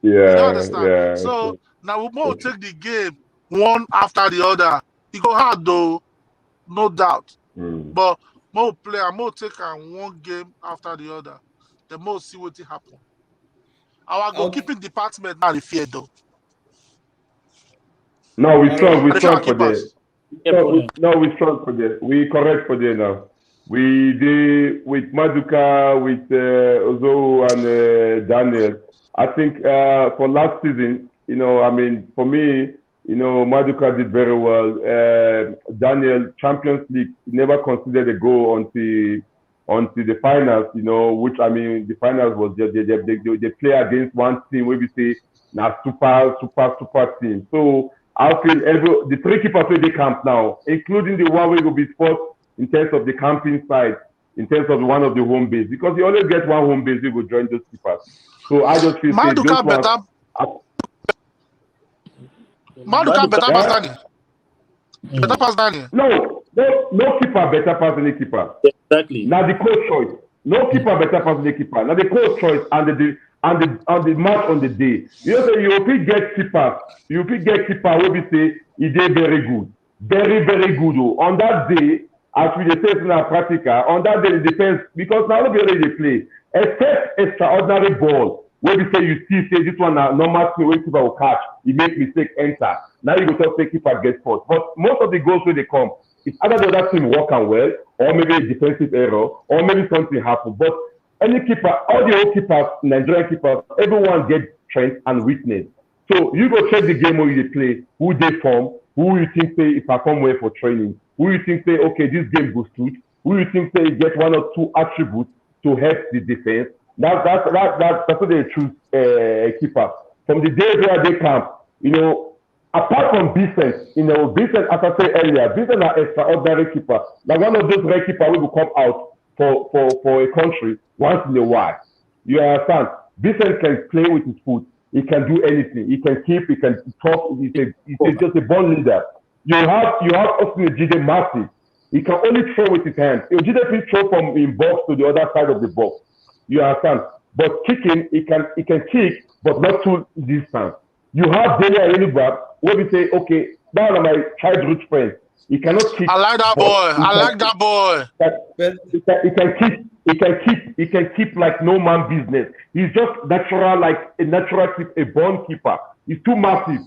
Yeah. You understand? Yeah. So now we will take the game one after the other. It go hard though, no doubt. But more player, more take one game after the other. The more see what it happen. Our goalkeeping department now the fear though. No, we strong for this. We strong for this. We correct for this now. We did with Maduka, with Ozo and Daniel. I think for last season, for me, Maduka did very well. Daniel, Champions League, never considered a goal until the finals, which, the finals was just, they play against one team where we say, now super team. So I feel the 3 keepers where they camp now, including the one where will be sports in terms of the camping side, in terms of one of the home base, because you always get one home base, you will join those keepers. So I just feel Maduka better pass Daniel. Better pass Daniel. No keeper better pass any keeper. Exactly. Now the coach choice. No keeper better pass any keeper. Now the coach choice and the match on the day. You will get keeper. You will get keeper where we say he did very good. Very, very good. On that day, as we say in our practical, on that day it depends because now we already play. Except extraordinary ball. When we say you see, say this one normal thing when keeper will catch, he make mistake, enter. Now you go to say keeper gets fault. But most of the goals when they come, it's either the other team working well, or maybe a defensive error, or maybe something happened. But any keeper, all the old keepers, Nigerian keepers, everyone get strength and weakness. So you go check the game where you play, who they form, who you think say perform well for training, who you think say okay this game goes suit, who you think say get one or two attributes to help the defense. That's what they choose keeper. From the day where they camp, apart from Vincent, Vincent, as I said earlier, Vincent are extraordinary keeper. Like one of those rare keeper who will come out for a country once in a while. You understand? Vincent can play with his foot. He can do anything. He can keep. He can talk. He's just a born leader. You have Austin Ejide massive. He can only throw with his hands. Ejide can throw from in box to the other side of the box. You understand? But kicking, he can kick, but not too distant. You have Dele Ayenuba, where we say, okay, that is my childhood friend. He cannot kick. I like that boy. He can keep like no man business. He's just natural, like a natural keep, a born keeper. He's too massive,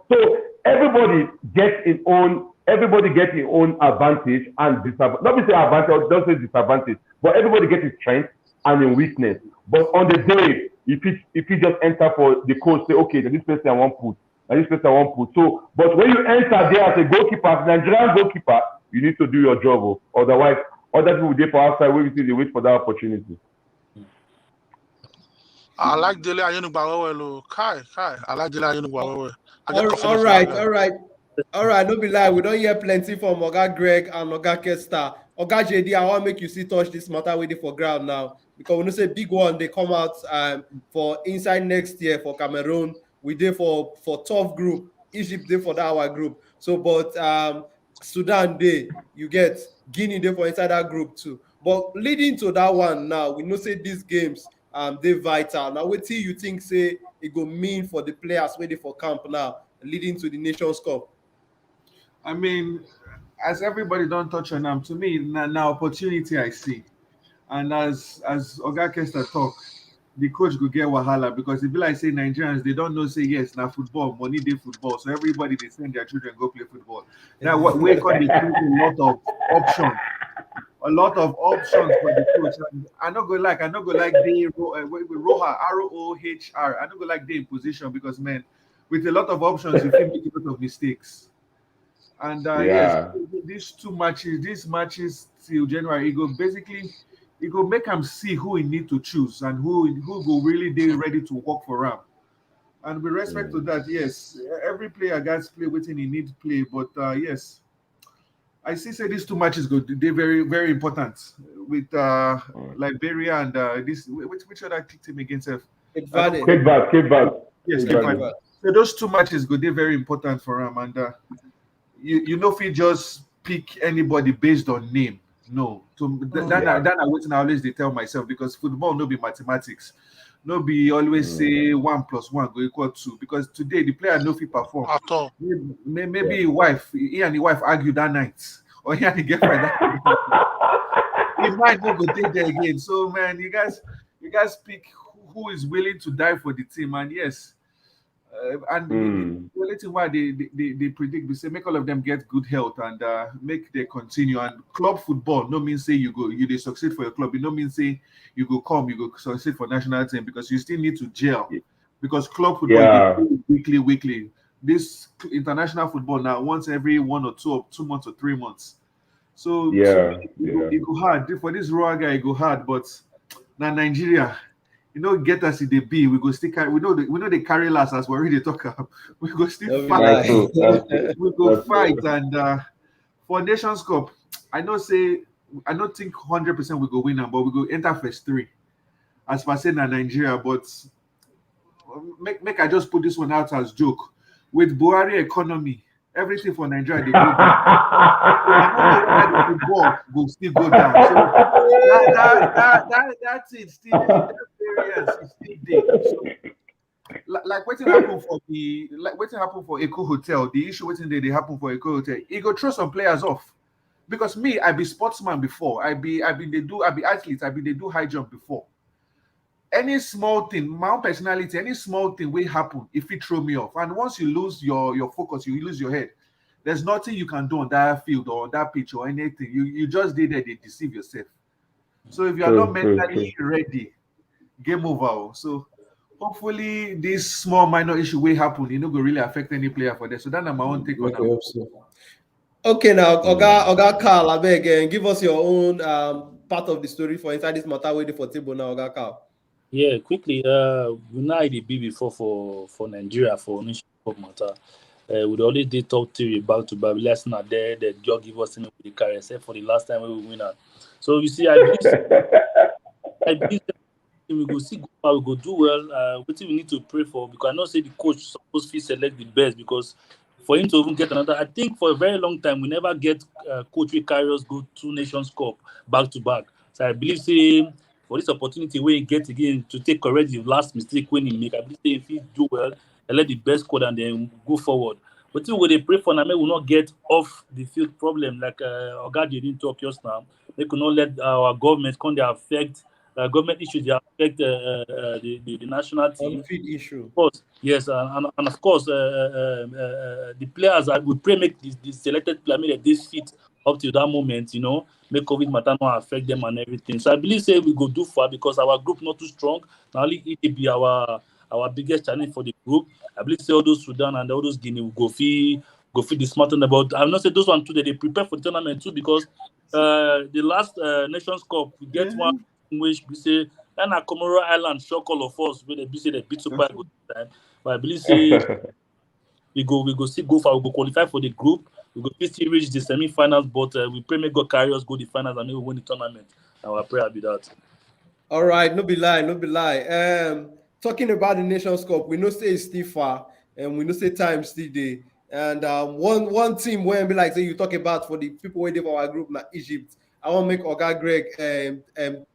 So everybody gets his own advantage and disadvantage. Not say advantage, don't say disadvantage, but everybody gets his strength and his weakness. But on the day, if he just enter for the coach, say, okay, this person I want put. So, but when you enter there as a goalkeeper, as a Nigerian goalkeeper, you need to do your job. Otherwise, other people there for outside where we see they wait for that opportunity. I like Dele Ayenuba. Kai. I like Dele Ayenuba. All right. Don't be lie. We don't hear plenty from Oga Greg and Oga Kesta. Oga Jaydee, I want to make you see touch this matter waiting for ground now. Because when you say big one, they come out for inside next year for Cameroon. We did for tough group. Egypt did for that our group. So, but Sudan day, you get Guinea day for inside that group too. But leading to that one now, we know say these games they vital. Now, what do you think say it go mean for the players waiting for camp now, leading to the Nations Cup? I mean, as everybody don't touch on them, to me, now opportunity I see. And as Oga Kesta talk, the coach go get wahala because it be like say Nigerians, they don't know say yes, now football, money they football. So everybody they send their children go play football. Now what we call the a lot of options for the coach. And I not go like they Roha ROHR. I not go like they in position because man, with a lot of options, you can make a lot of mistakes. And yes, these matches till January, it go make him see who he need to choose and who go really be ready to work for him. And with respect to that, yes, every player gets play within he needs play. But yes, I see say these two matches they're very, very important with Liberia and this which other team against Cape Verde. Yes, Cape Verde. So those two matches they're very important for him. And you know if you just pick anybody based on name. No, that I wait and I always tell myself because football no be mathematics, no be always say 1 + 1 go equal 2 because today the player no fit perform at all. Maybe he and the wife argue that night, or he and the girlfriend that night. He might not go take there again. So man, you guys pick who is willing to die for the team, and yes. And the only thing why they predict we say make all of them get good health and make they continue. And club football no means say you they succeed for your club. It no means say you go succeed for national team because you still need to gel because club football weekly. This international football now once every 1 or 2 months or 3 months. So it go hard for this raw guy. It go hard, but now Nigeria. Get us in the B. We go still carry. We know they carry last as we already talk about. We go still fight. We go fight and for Nations Cup, I don't think 100% we go win them, but we go enter phase 3. As per saying Nigeria, but make I just put this one out as joke. With Buhari economy, everything for Nigeria they go down. The football will still go down. So that's it. Still that variance is still there. So, like what happened for Eco Hotel? The issue waiting there they happen for Eco Hotel. He go throw some players off. Because me, I be sportsman before. I be athlete. They do high jump before. Any small thing, my own personality, any small thing will happen if it throw me off. And once you lose your focus, you lose your head. There's nothing you can do on that field or on that pitch or anything. You just did that, they deceive yourself. So if you are not mentally ready, game over. So hopefully this small minor issue will happen. It not go really affect any player for that. So that's my own take on that. Okay, now Oga Carl, I beg again, give us your own part of the story for inside this matter waiting for table now, Oga Carl. Yeah, quickly. We know the be before for Nigeria for Nation Cup matter. We already did talk to you back to back. Last night there, they just give us the carry except for the last time we win it. So you see, I believe we go see we go do well. What we need to pray for, because I know say the coach supposed to select the best, because for him to even get another, I think for a very long time we never get coach with carry us go 2 Nations Cup back to back. So I believe say for this opportunity where he get again to take correct the last mistake when he make, I believe say if he do well, and let the best squad and then go forward. But when they pray for Name will not get off the field problem like Oga didn't talk just now. They could not let our government come to affect government issues that affect the national team. On-field issue. Of course, yes, and of course, the players we pray make the selected player make this fit up to that moment, make COVID matter not affect them and everything. So I believe say we go do far because our group not too strong. Now only it be our biggest challenge for the group. I believe say all those Sudan and all those Guinea will go feel the smart about. I'm not say those one too that they prepare for the tournament too, because the last Nations Cup we get one in which we say and a Comoro Island shock all of us when they say they beat Super Eagles time. But I believe say we go still go for, we go qualify for the group. We go still reach the semi-finals, but we pray may God carry us go the finals and maybe win the tournament. Our prayer be that. All right, no be lie. Talking about the Nations Cup, we know say it's still far, and we know say time still there. And one team where be like say you talk about for the people waiting for our group now, Egypt. I want to make Oga Greg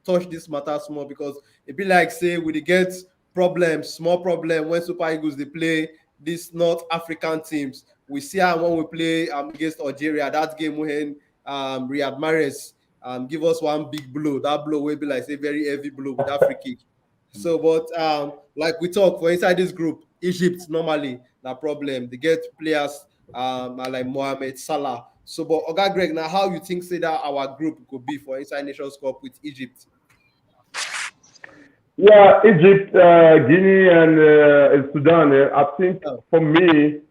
touch this matter small, because it be like say we get small problem when Super Eagles they play these North African teams. We see how when we play against Algeria, that game when Riyad Mahrez give us one big blow. That blow will be like say very heavy blow with that free kick. So, but like we talk for inside this group, Egypt normally the problem. They get players like Mohamed Salah. So, but Oga Greg, now how you think say that our group could be for inside Nations Cup with Egypt? Yeah, Egypt, Guinea, and Sudan. I think for me,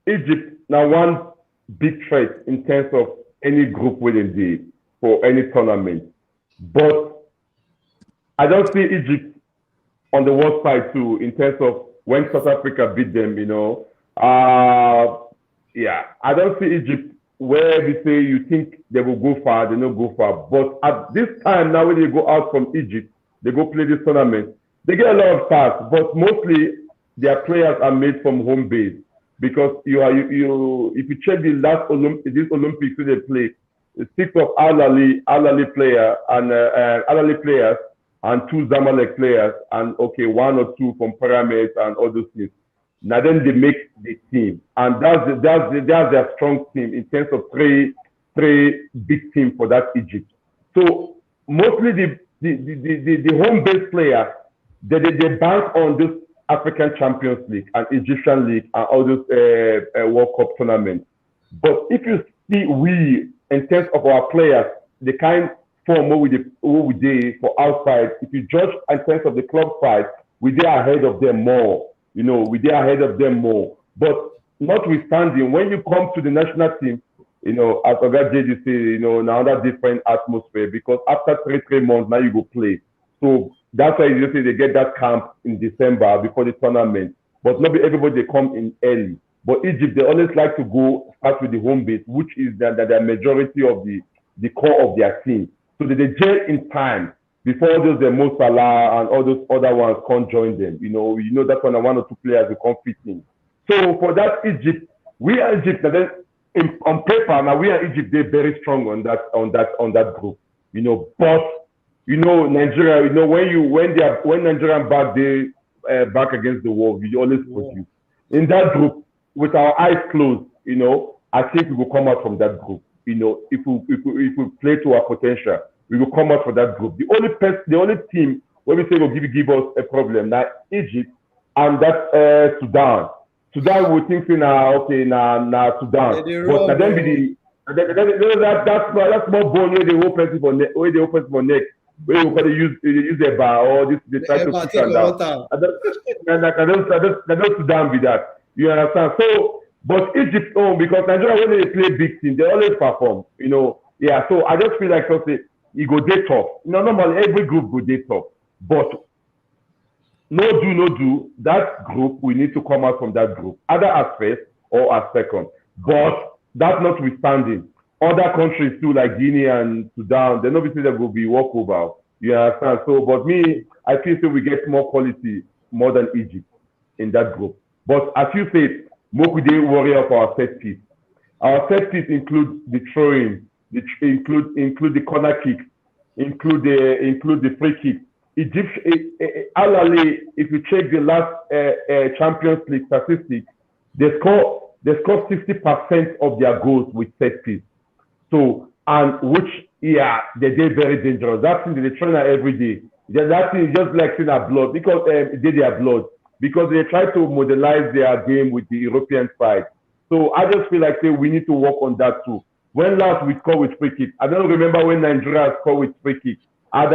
Egypt now one big threat in terms of any group winning the for any tournament. But I don't see Egypt on the worst side too in terms of when South Africa beat them. Yeah, I don't see Egypt where we say you think they will go far, they don't go far. But at this time now, when they go out from Egypt, they go play this tournament. They get a lot of stars, but mostly their players are made from home base, because if you check the last this Olympics they play, 6 of Al-Ali players and 2 Zamalek players, and 1 or 2 from Pyramids and all those things. Now then they make the team, and that's their strong team in terms of three big teams for that Egypt. So mostly the home base players they bank on this African Champions League and Egyptian League and all those World Cup tournaments. But if you see we in terms of our players, the kind form what we did for outside, if you judge in terms of the club side, we did ahead of them more. We did ahead of them more. But notwithstanding, when you come to the national team, as Oga Jaydee say, now that different atmosphere, because after 3 months, now you go play. So that's why you say they get that camp in December before the tournament. But not everybody they come in early. But Egypt, they always like to go start with the home base, which is the majority of the core of their team. So they gel in time before those the Mo Salah and all those other ones can't join them. That's when 1 or 2 players will come fit in. So for that Egypt, we are Egypt, and then on paper now we are Egypt. They're very strong on that group. But Nigeria. When Nigerian back against the wall, we always produce in that group with our eyes closed. I think we will come out from that group. If we play to our potential, we will come out for that group. The only team where we say will give us a problem now Egypt and that Sudan. Sudan will think now Sudan. But then that's more bone where they open for neck where you gonna use a bar or this they try to push them down. I don't sit down with that. You understand? So, but Egypt, because Nigeria when they play big team, they always perform. Yeah. So I just feel like something it go day tough. Normally every group go day tough, but no do. That group we need to come out from that group either as first or as second. But that notwithstanding, other countries too like Guinea and Sudan, they obviously there will be walkover. You understand? So, but me, I feel so we get more quality more than Egypt in that group. But as you said, Mokude worry of our set piece. Our set piece include the throwing, include the corner kick, include the free kick. Egypt, Al-Ali, if you check the last Champions League statistics, they score 60% of their goals with set piece. So, and which, yeah, they're very dangerous. That thing they train every day. That thing is just like seeing their blood because they their blood because they try to modelize their game with the European side. So I just feel like we need to work on that too. When last we score with free kick, I don't remember when Nigeria scored with free kick. A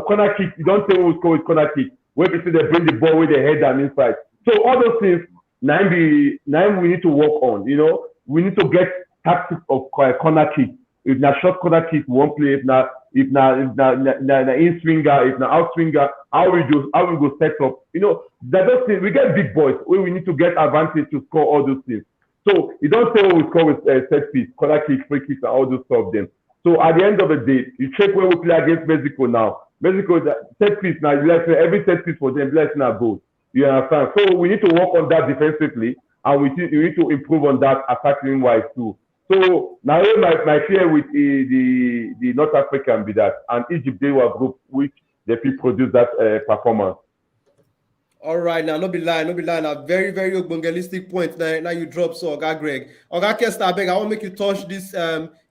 corner kick. You don't say who score with corner kick. Where they say they bring the ball with the head and inside. So all those things, now we need to work on. We need to get tactics of corner kick. If not short corner kick, we won't play. If not in swinger, if not out swinger, how we go set up. That those things we get big boys where we need to get advantage to score all those things. So you don't say we score with set piece, corner kick, free kicks, and all those stuff. Then. So at the end of the day, you check where we play against Mexico now. Mexico set piece now. Every set piece for them, let's not go. You understand? So we need to work on that defensively, and we need to improve on that attacking wise too. So now my fear with the North African be that, and Egypt they were a group which they produce that performance. All right, now, no be lying. A very, very bungelistic point. Now you drop so, Oga Greg. Oga Kesta, I want to make you touch this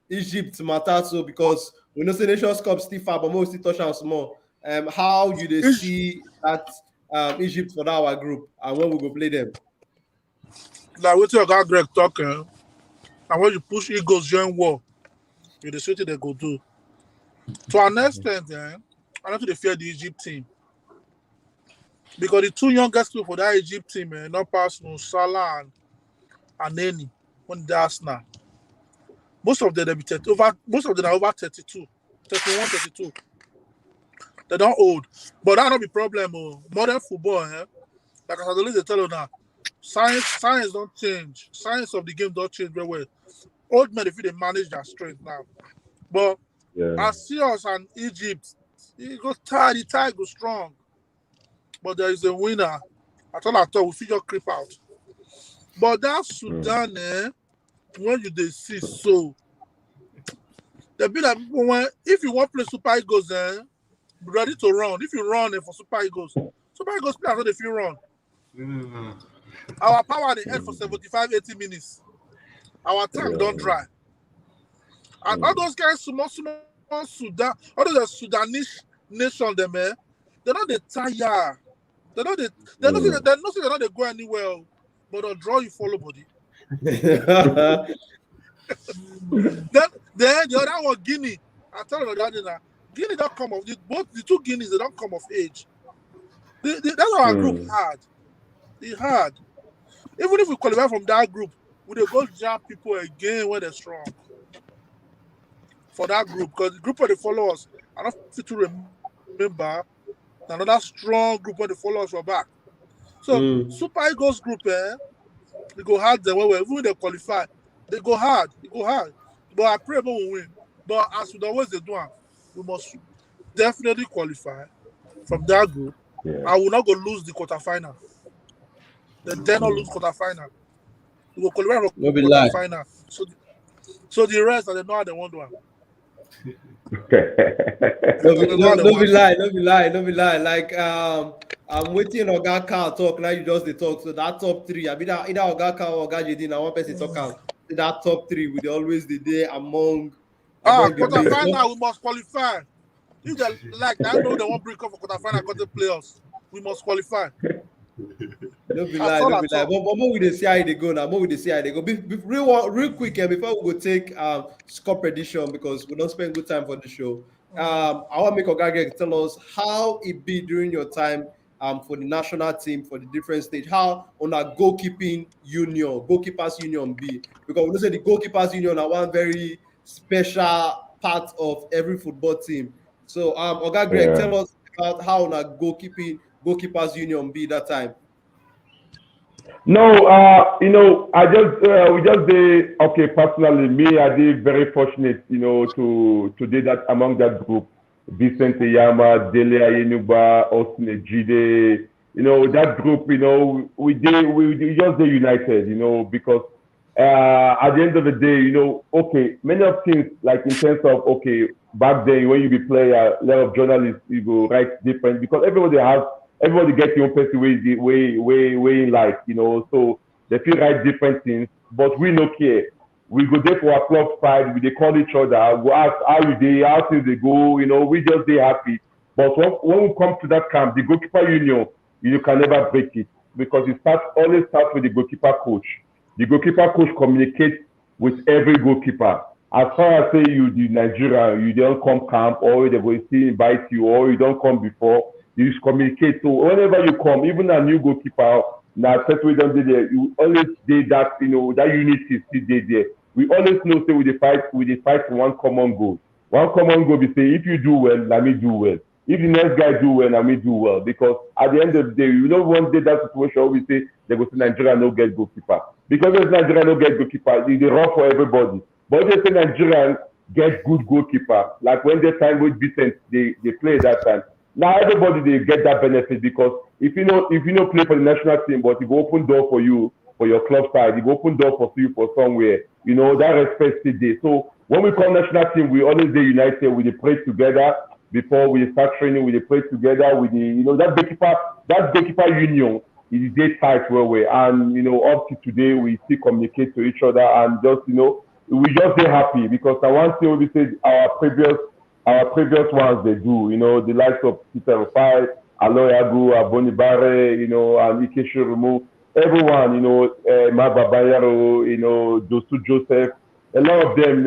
Egypt matter so because we know the Nations Cup still far, but we still touch on small. How you they see that Egypt for our group and when we go play them? Like what Oga Greg talking, and when you push Eagles join war, you the city they go do. To an extent, I don't think they fear the Egypt team. Because the two youngest people for that Egypt team, not pass no Salah and Neni when they Arsenal. Most of them are over 32, 31, 32. They don't old. But that not be problem. Modern football, like as I they tell you now, science don't change. Science of the game don't change very well. Old men, if they manage their strength now. But as see us and Egypt, it goes tired, the tie goes strong. But there is a winner. I thought we figure creep out. But that Sudan, when you they see so, there be that people when if you want to play Super Eagles, be ready to run. If you run for Super Eagles play after if you run. Our power they end for 75-80 minutes. Our time don't dry. And all those guys, small Sudan, all those Sudanese nation, them, they're not the tired. They're not they go anywhere, but they'll draw you follow body. Then the other one, Guinea. I tell you that Guinea don't come of both the two Guineas, they don't come of age. That's our group hard. It's hard. Even if we qualify from that group, we will go jam people again when they're strong. For that group, because the group where they follow us, I don't fit to remember another strong group where the followers were back. So Super Eagles group, they go hard them even when they qualify, they go hard. But I pray we will win. But as with always they do, we must definitely qualify from that group. I will not go lose the quarterfinal. They dare not lose quarterfinal. We will qualify for quarterfinal. So the rest they know how they want to. No be lie. Like I'm waiting on Oga Carl talk. Now you just the talk. So that top three, I mean either Oga Carl or Oga Jaydee. Now one person talk out. That top three will always be there among. Quarterfinal we must qualify. If they like, I know they won't break up for quarterfinal because the playoffs. We must qualify. No be At lie, all, no be at lie. all. But more we dey see how they go now. More we dey see how they go. Real quick, before we go take score prediction because we don't spend good time for the show. I want make Ogage tell us how it be during your time for the national team for the different stage. How on a goalkeepers union be because we know say the goalkeepers union are one very special part of every football team. So Oga Greg, Yeah. tell us about how on a goalkeepers union be that time. No, I just we just did okay. Personally, me, I did very fortunate, to do that among that group. Vincent Yama, Dele Ayenuba, Austin Ejide, that group, we just did united, because at the end of the day, okay, many of things like in terms of okay, back then when you be player, a lot of journalists you go write different because everybody gets your own person way in life, so they feel write different things, but we no care. We go there for our club side, we they call each other, we ask how you dey, how things they go, we just dey happy. But when we come to that camp, the goalkeeper union, you can never break it because always starts with the goalkeeper coach. The goalkeeper coach communicates with every goalkeeper. As far as say you the Nigerian, you don't come camp or they will still invite you or you don't come before, you just communicate. So whenever you come, even a new goalkeeper, now first we don't do there, you always do that, that unity still dey there. We always know say we dey fight for one common goal. One common goal we say if you do well, let me do well. If the next guy do well, let me do well. Because at the end of the day, one day that situation we say they go say Nigeria no get goalkeeper. Because if Nigeria no get goalkeeper, they run for everybody. But if they say Nigeria get good goalkeeper, like when they time with Vincent, they play that time. Now everybody they get that benefit because if you know play for the national team, but it will open door for you for your club side, it will open door for you for somewhere. That respect still there. So when we come national team, we always dey united. We dey pray together before we start training. We dey pray together. We dey that goalkeeper union is dey tight well, and up to today we still communicate to each other and just we just dey happy because na one thing we say our previous ones they do, the likes of Peter Rufai, Aloyagu, Aboni Bare, and Ikeshi Rumu, everyone, Maba Bayaro, Dosu Joseph, a lot of them,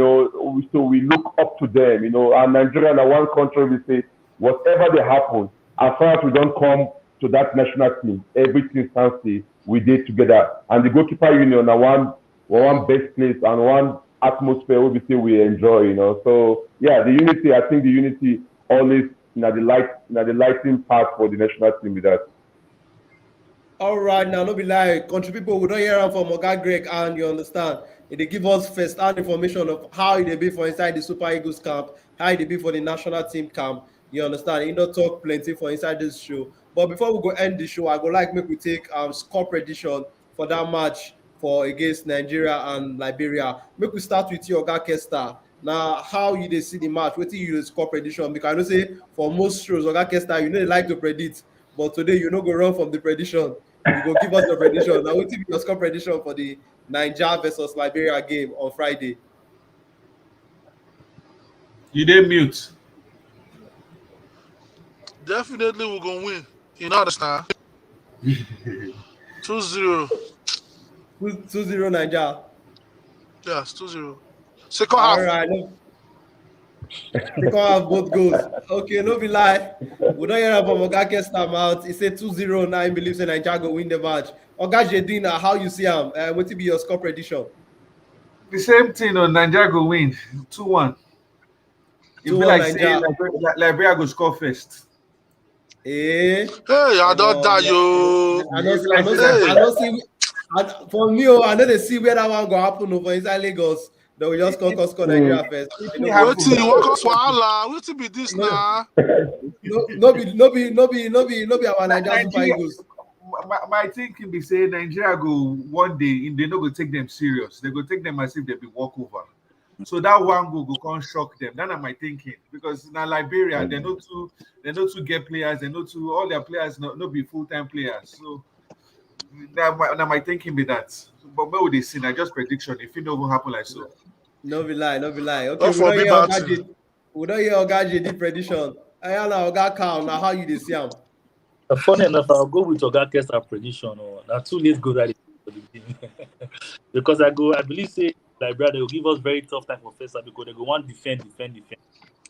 so we look up to them, and Nigeria in one country, we say, whatever they happen, as far as we don't come to that national team, everything stands still, we did together. And the goalkeeper union are one best place and one atmosphere we say we enjoy, So yeah, I think the unity always the lighting part for the national team with that. All right, now no be lie. Country people, we don't hear from Oga Greg, and you understand. They give us first-hand information of how it be for inside the Super Eagles camp, how it be for the national team camp. You understand? He don't talk plenty for inside this show. But before we go end the show, I go like make we take score prediction for that match for against Nigeria and Liberia. Make we start with you, Oga Kesta. Now, how you dey see the match? What you score prediction? Because I know say for most shows, Oga Kesta, they like to predict, but today you no go run from the prediction. You go give us your prediction. Now, what be your score prediction for the Naija versus Liberia game on Friday? You dey mute. Definitely we're gonna win. You know understand? 2-0. 2-0 Naija. Yes, 2-0. Second All half. right. They can't have both goals. Okay, no be lie. We don't hear from Oga Kesta out. He said 2-0 now. He believes in Naija go win the match. Oga Jaydee, now how you see him? What will be your score prediction? The same thing on Nigeria go win 2-1. It be 2-1 like saying Naija. Liberia go score first. Eh? Hey, I don't die, yo. I don't see. For me, I know they see where that one go happen over inside Lagos. They will just score Nigeria first. Wait till you walk us wahala. Wait till be this now. No be our Nigeria Super Eagles. My thinking be say Nigeria go one day they no go take them serious. They go take them as if they be walkover. So that one goal go come shock them. That's my thinking. Because now Liberia, they no too get players, all their players no be full-time players. So now my thinking be that. But where would they see? I just prediction. If it don't happen like so. No be lie. Okay, we don't hear Oga Jaydee prediction. Ayana Oga Cow, now how you dey see him? Funny enough, I'll go with Oga Kesta prediction. Or not too late go that for the game. Because I believe say Liberia they will give us very tough time for first half because they go want defend.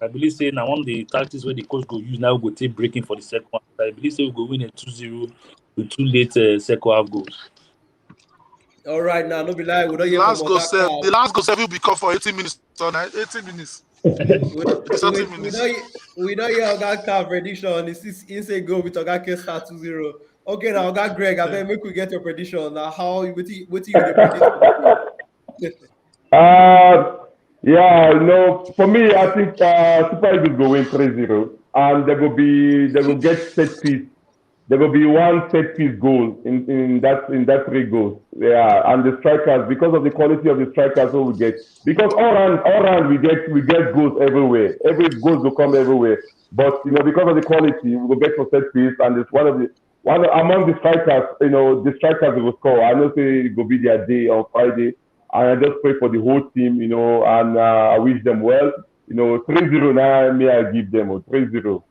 I believe say now one of the tactics where the coach go use now we go take breaking for the second half. I believe say we go win a 2-0 with 2 late second half goals. All right, now, no be lie. We don't hear Last from goal Oga save. Carl. The last goal save will be called for 18 minutes tonight. 18 minutes. We 30 don't minutes. hear Oga Carl prediction. It's insane goal with Oga Kesta 2-0. Okay, now Oga Greg, I bet make we get your prediction. Now, what you dey predict? Yeah, for me, I think Super Eagles go win 3-0, and they will get set piece. There will be one set piece goal in that 3 goals. Yeah, and the strikers, because of the quality of the strikers, what we get, because all round we get goals everywhere. Every goal will come everywhere. But because of the quality, we will get for set piece, and it's one among the strikers. The strikers will score. I know say it will be their day on Friday, and I just pray for the whole team. And I wish them well. 3-0 now. Me, I give them 3-0.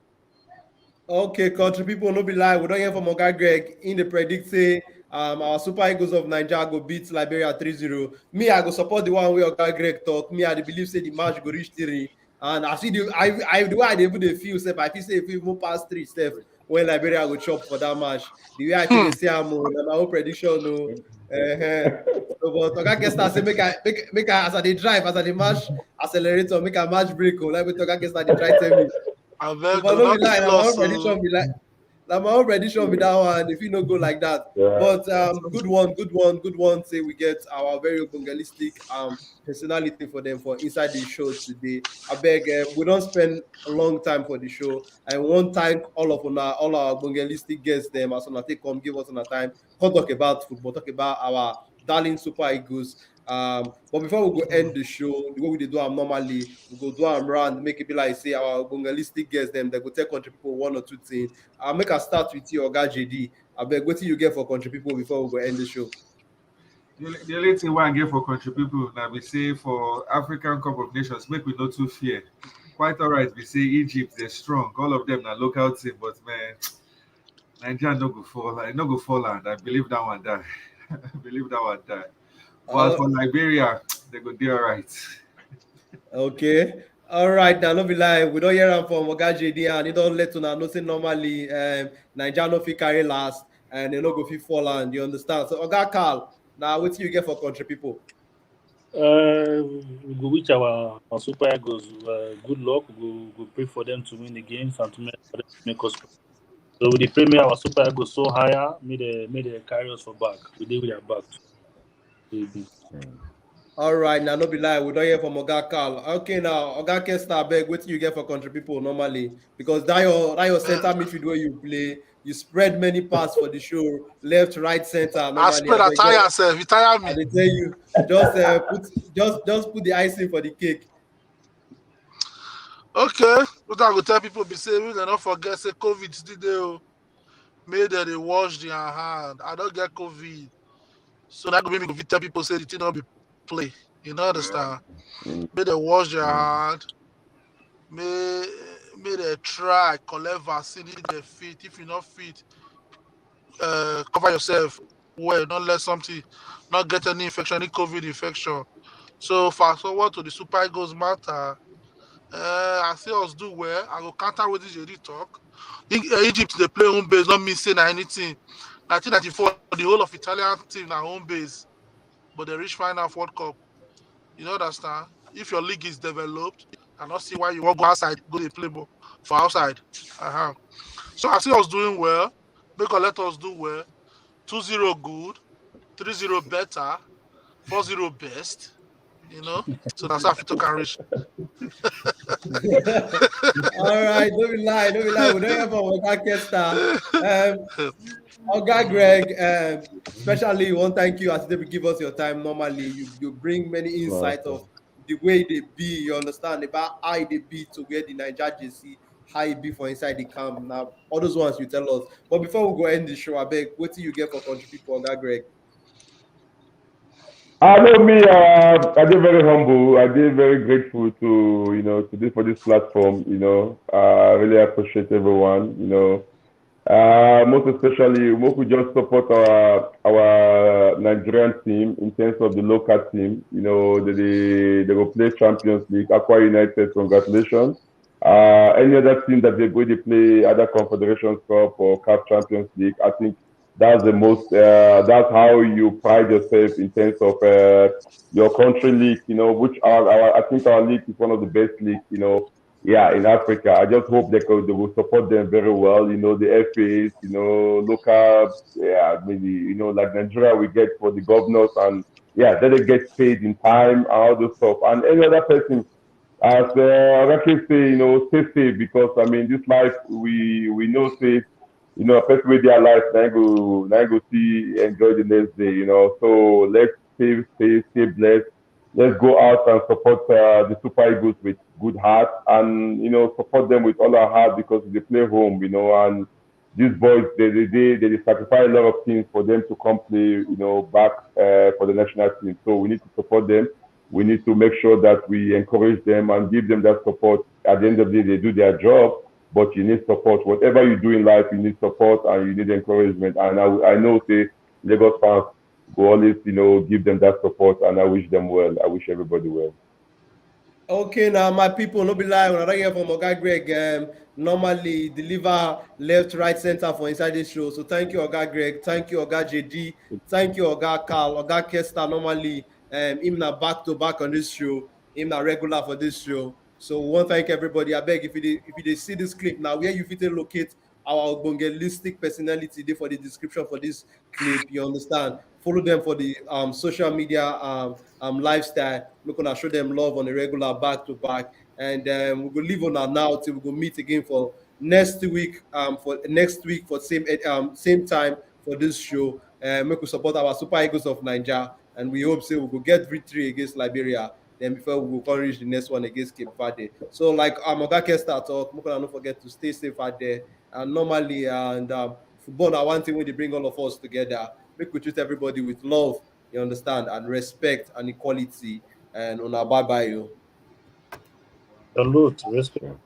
Okay, country people, no be lie. We don't hear from Oga Greg. In the predict say our Super Eagles of Naija go beat Liberia 3-0. Me, I go support the one where Oga Greg talk. Me, I believe say the match go reach 3. And I see the way I even feel step. I feel say if we move past 3 steps, when Liberia go chop for that match. The way I feel they say I'm on my own prediction. No. So, but Oga Kesta say make I as I dey drive, as I dey match accelerator, make a match break. Like we Oga Kesta dey try tell me. I beg But do no not be lie, kill my us. own prediction be like my own prediction be that one if you no go like that. Yeah. But good one. Say we get our very bongelistic personality for them for inside the show today. I beg we don't spend a long time for the show. I want to thank all our bongelistic guests them as on take come give us on time. Come talk about football, talk about our darling Super Eagles. But before we go end the show, the way we dey do them normally, we go do them round, make it be like say our bongelistic guests them they go tell country people 1 or 2 things. I'll make a start with you, Oga Jaydee. I beg what you get for country people before we go end the show. The only thing I get for country people now we say for African Cup of Nations, make we not too fear. Quite alright, we say Egypt, they're strong. All of them are local team, but man, Nigeria no go fall. I no go fall, and I believe that one die. I believe that one die. But for Liberia, they go do alright. Okay. All right, now no be lie. We don't hear am from Oga Jaydee and he don't let una know say normally Nigeria no fit carry last and they no go fit fall and you understand. So Oga Carl, now what you get for country people? We go wish our Super Eagles good luck. We go pray for them to win the games and to make us. So with the premier, our Super Eagles so higher, may they carry us for back. We did with their back. All right, now no be lie. We don't hear from Oga Carl. Okay, now Oga Kesta, beg what you get for country people normally because that your center midfield where you play, you spread many passes for the show, left, right, center. Normally, I spread a tire yourself. You tire me. I dey tell you, just put the icing for the cake. Okay, what I go tell people be say we don't forget say COVID still there. May they wash their hand. I don't get COVID, so that go make me tell people say the thing not be play. You know understand? May they wash their hand. May they try collect vaccine if they fit. If you not fit, cover yourself well. Don't let something not get any infection, any COVID infection. So fast forward to the Super Eagles matter. I see us do well. I go counter with this Jaydee talk. Egypt they play home base, not missing anything. 1994, the whole of Italian team na home base, but they reach final of World Cup. You know understand? If your league is developed, I don't see why you won't go outside, go to play ball for outside. So I see us doing well. Make us let us do well. 2-0 good, 3-0 better, 4-0 best. You know, so that's how I can reach. All right, don't be lie. We don't hear from Oga Kesta. Oga Greg, especially one thank you as they give us your time. Normally, you bring many insights of the way they be. You understand about how they be to where the Niger JC, how it be for inside the camp. Now, all those ones you tell us. But before we go end the show, I beg, what do you get for country people, Oga Greg? I know me. I did very humble. I did very grateful to for this platform. I really appreciate everyone. Most especially, we could just support our Nigerian team in terms of the local team. You know, they will play Champions League. Aqua United, congratulations. Any other team that they're going to play either Confederations Cup or CAF Champions League, I think that's the most. That's how you pride yourself in terms of your country league. You know, which I think our league is one of the best leagues. You know, yeah, in Africa. I just hope they will support them very well. You know, the FAs, you know, local, yeah, maybe, you know, like Nigeria, we get for the governors and yeah, then they get paid in time and all those stuff. And any other person, as Raki say, you know, stay safe because I mean, this life we know safe. You know, a person with their life, now go see enjoy the next day. You know, so let's stay blessed. Let's go out and support the Super Eagles with good heart, and you know, support them with all our heart because they play home. You know, and these boys, they sacrifice a lot of things for them to come play. You know, back for the national team. So we need to support them. We need to make sure that we encourage them and give them that support. At the end of the day, they do their job, but you need support. Whatever you do in life, you need support and you need encouragement. And I know, say, Lagos fans will always, you know, give them that support, and I wish them well. I wish everybody well. Okay, now my people, no be lie. When I don't hear from Oga Greg, normally deliver left, right, center for inside this show. So thank you, Oga Greg. Thank you, Oga Jaydee. Thank you, Oga Carl. Oga Kesta. Normally, him na back to back on this show. Him na regular for this show. So we want to thank everybody. I beg if you see this clip now, where you fit locate our Ogbongelistic personality there for the description for this clip. You understand? Follow them for the social media lifestyle. We're gonna show them love on a regular back to back, and we're gonna leave on now till we go meet again for next week. For same time for this show. We could support our Super Eagles of Naija, and we hope we will get victory against Liberia. Then before we will reach the next one against Cape Verde. So like Oga Kesta talk, make not forget to stay safe out there. And normally and football now one thing when they bring all of us together. Make we treat everybody with love, you understand, and respect and equality. And on our bye bye you. Salute, respect.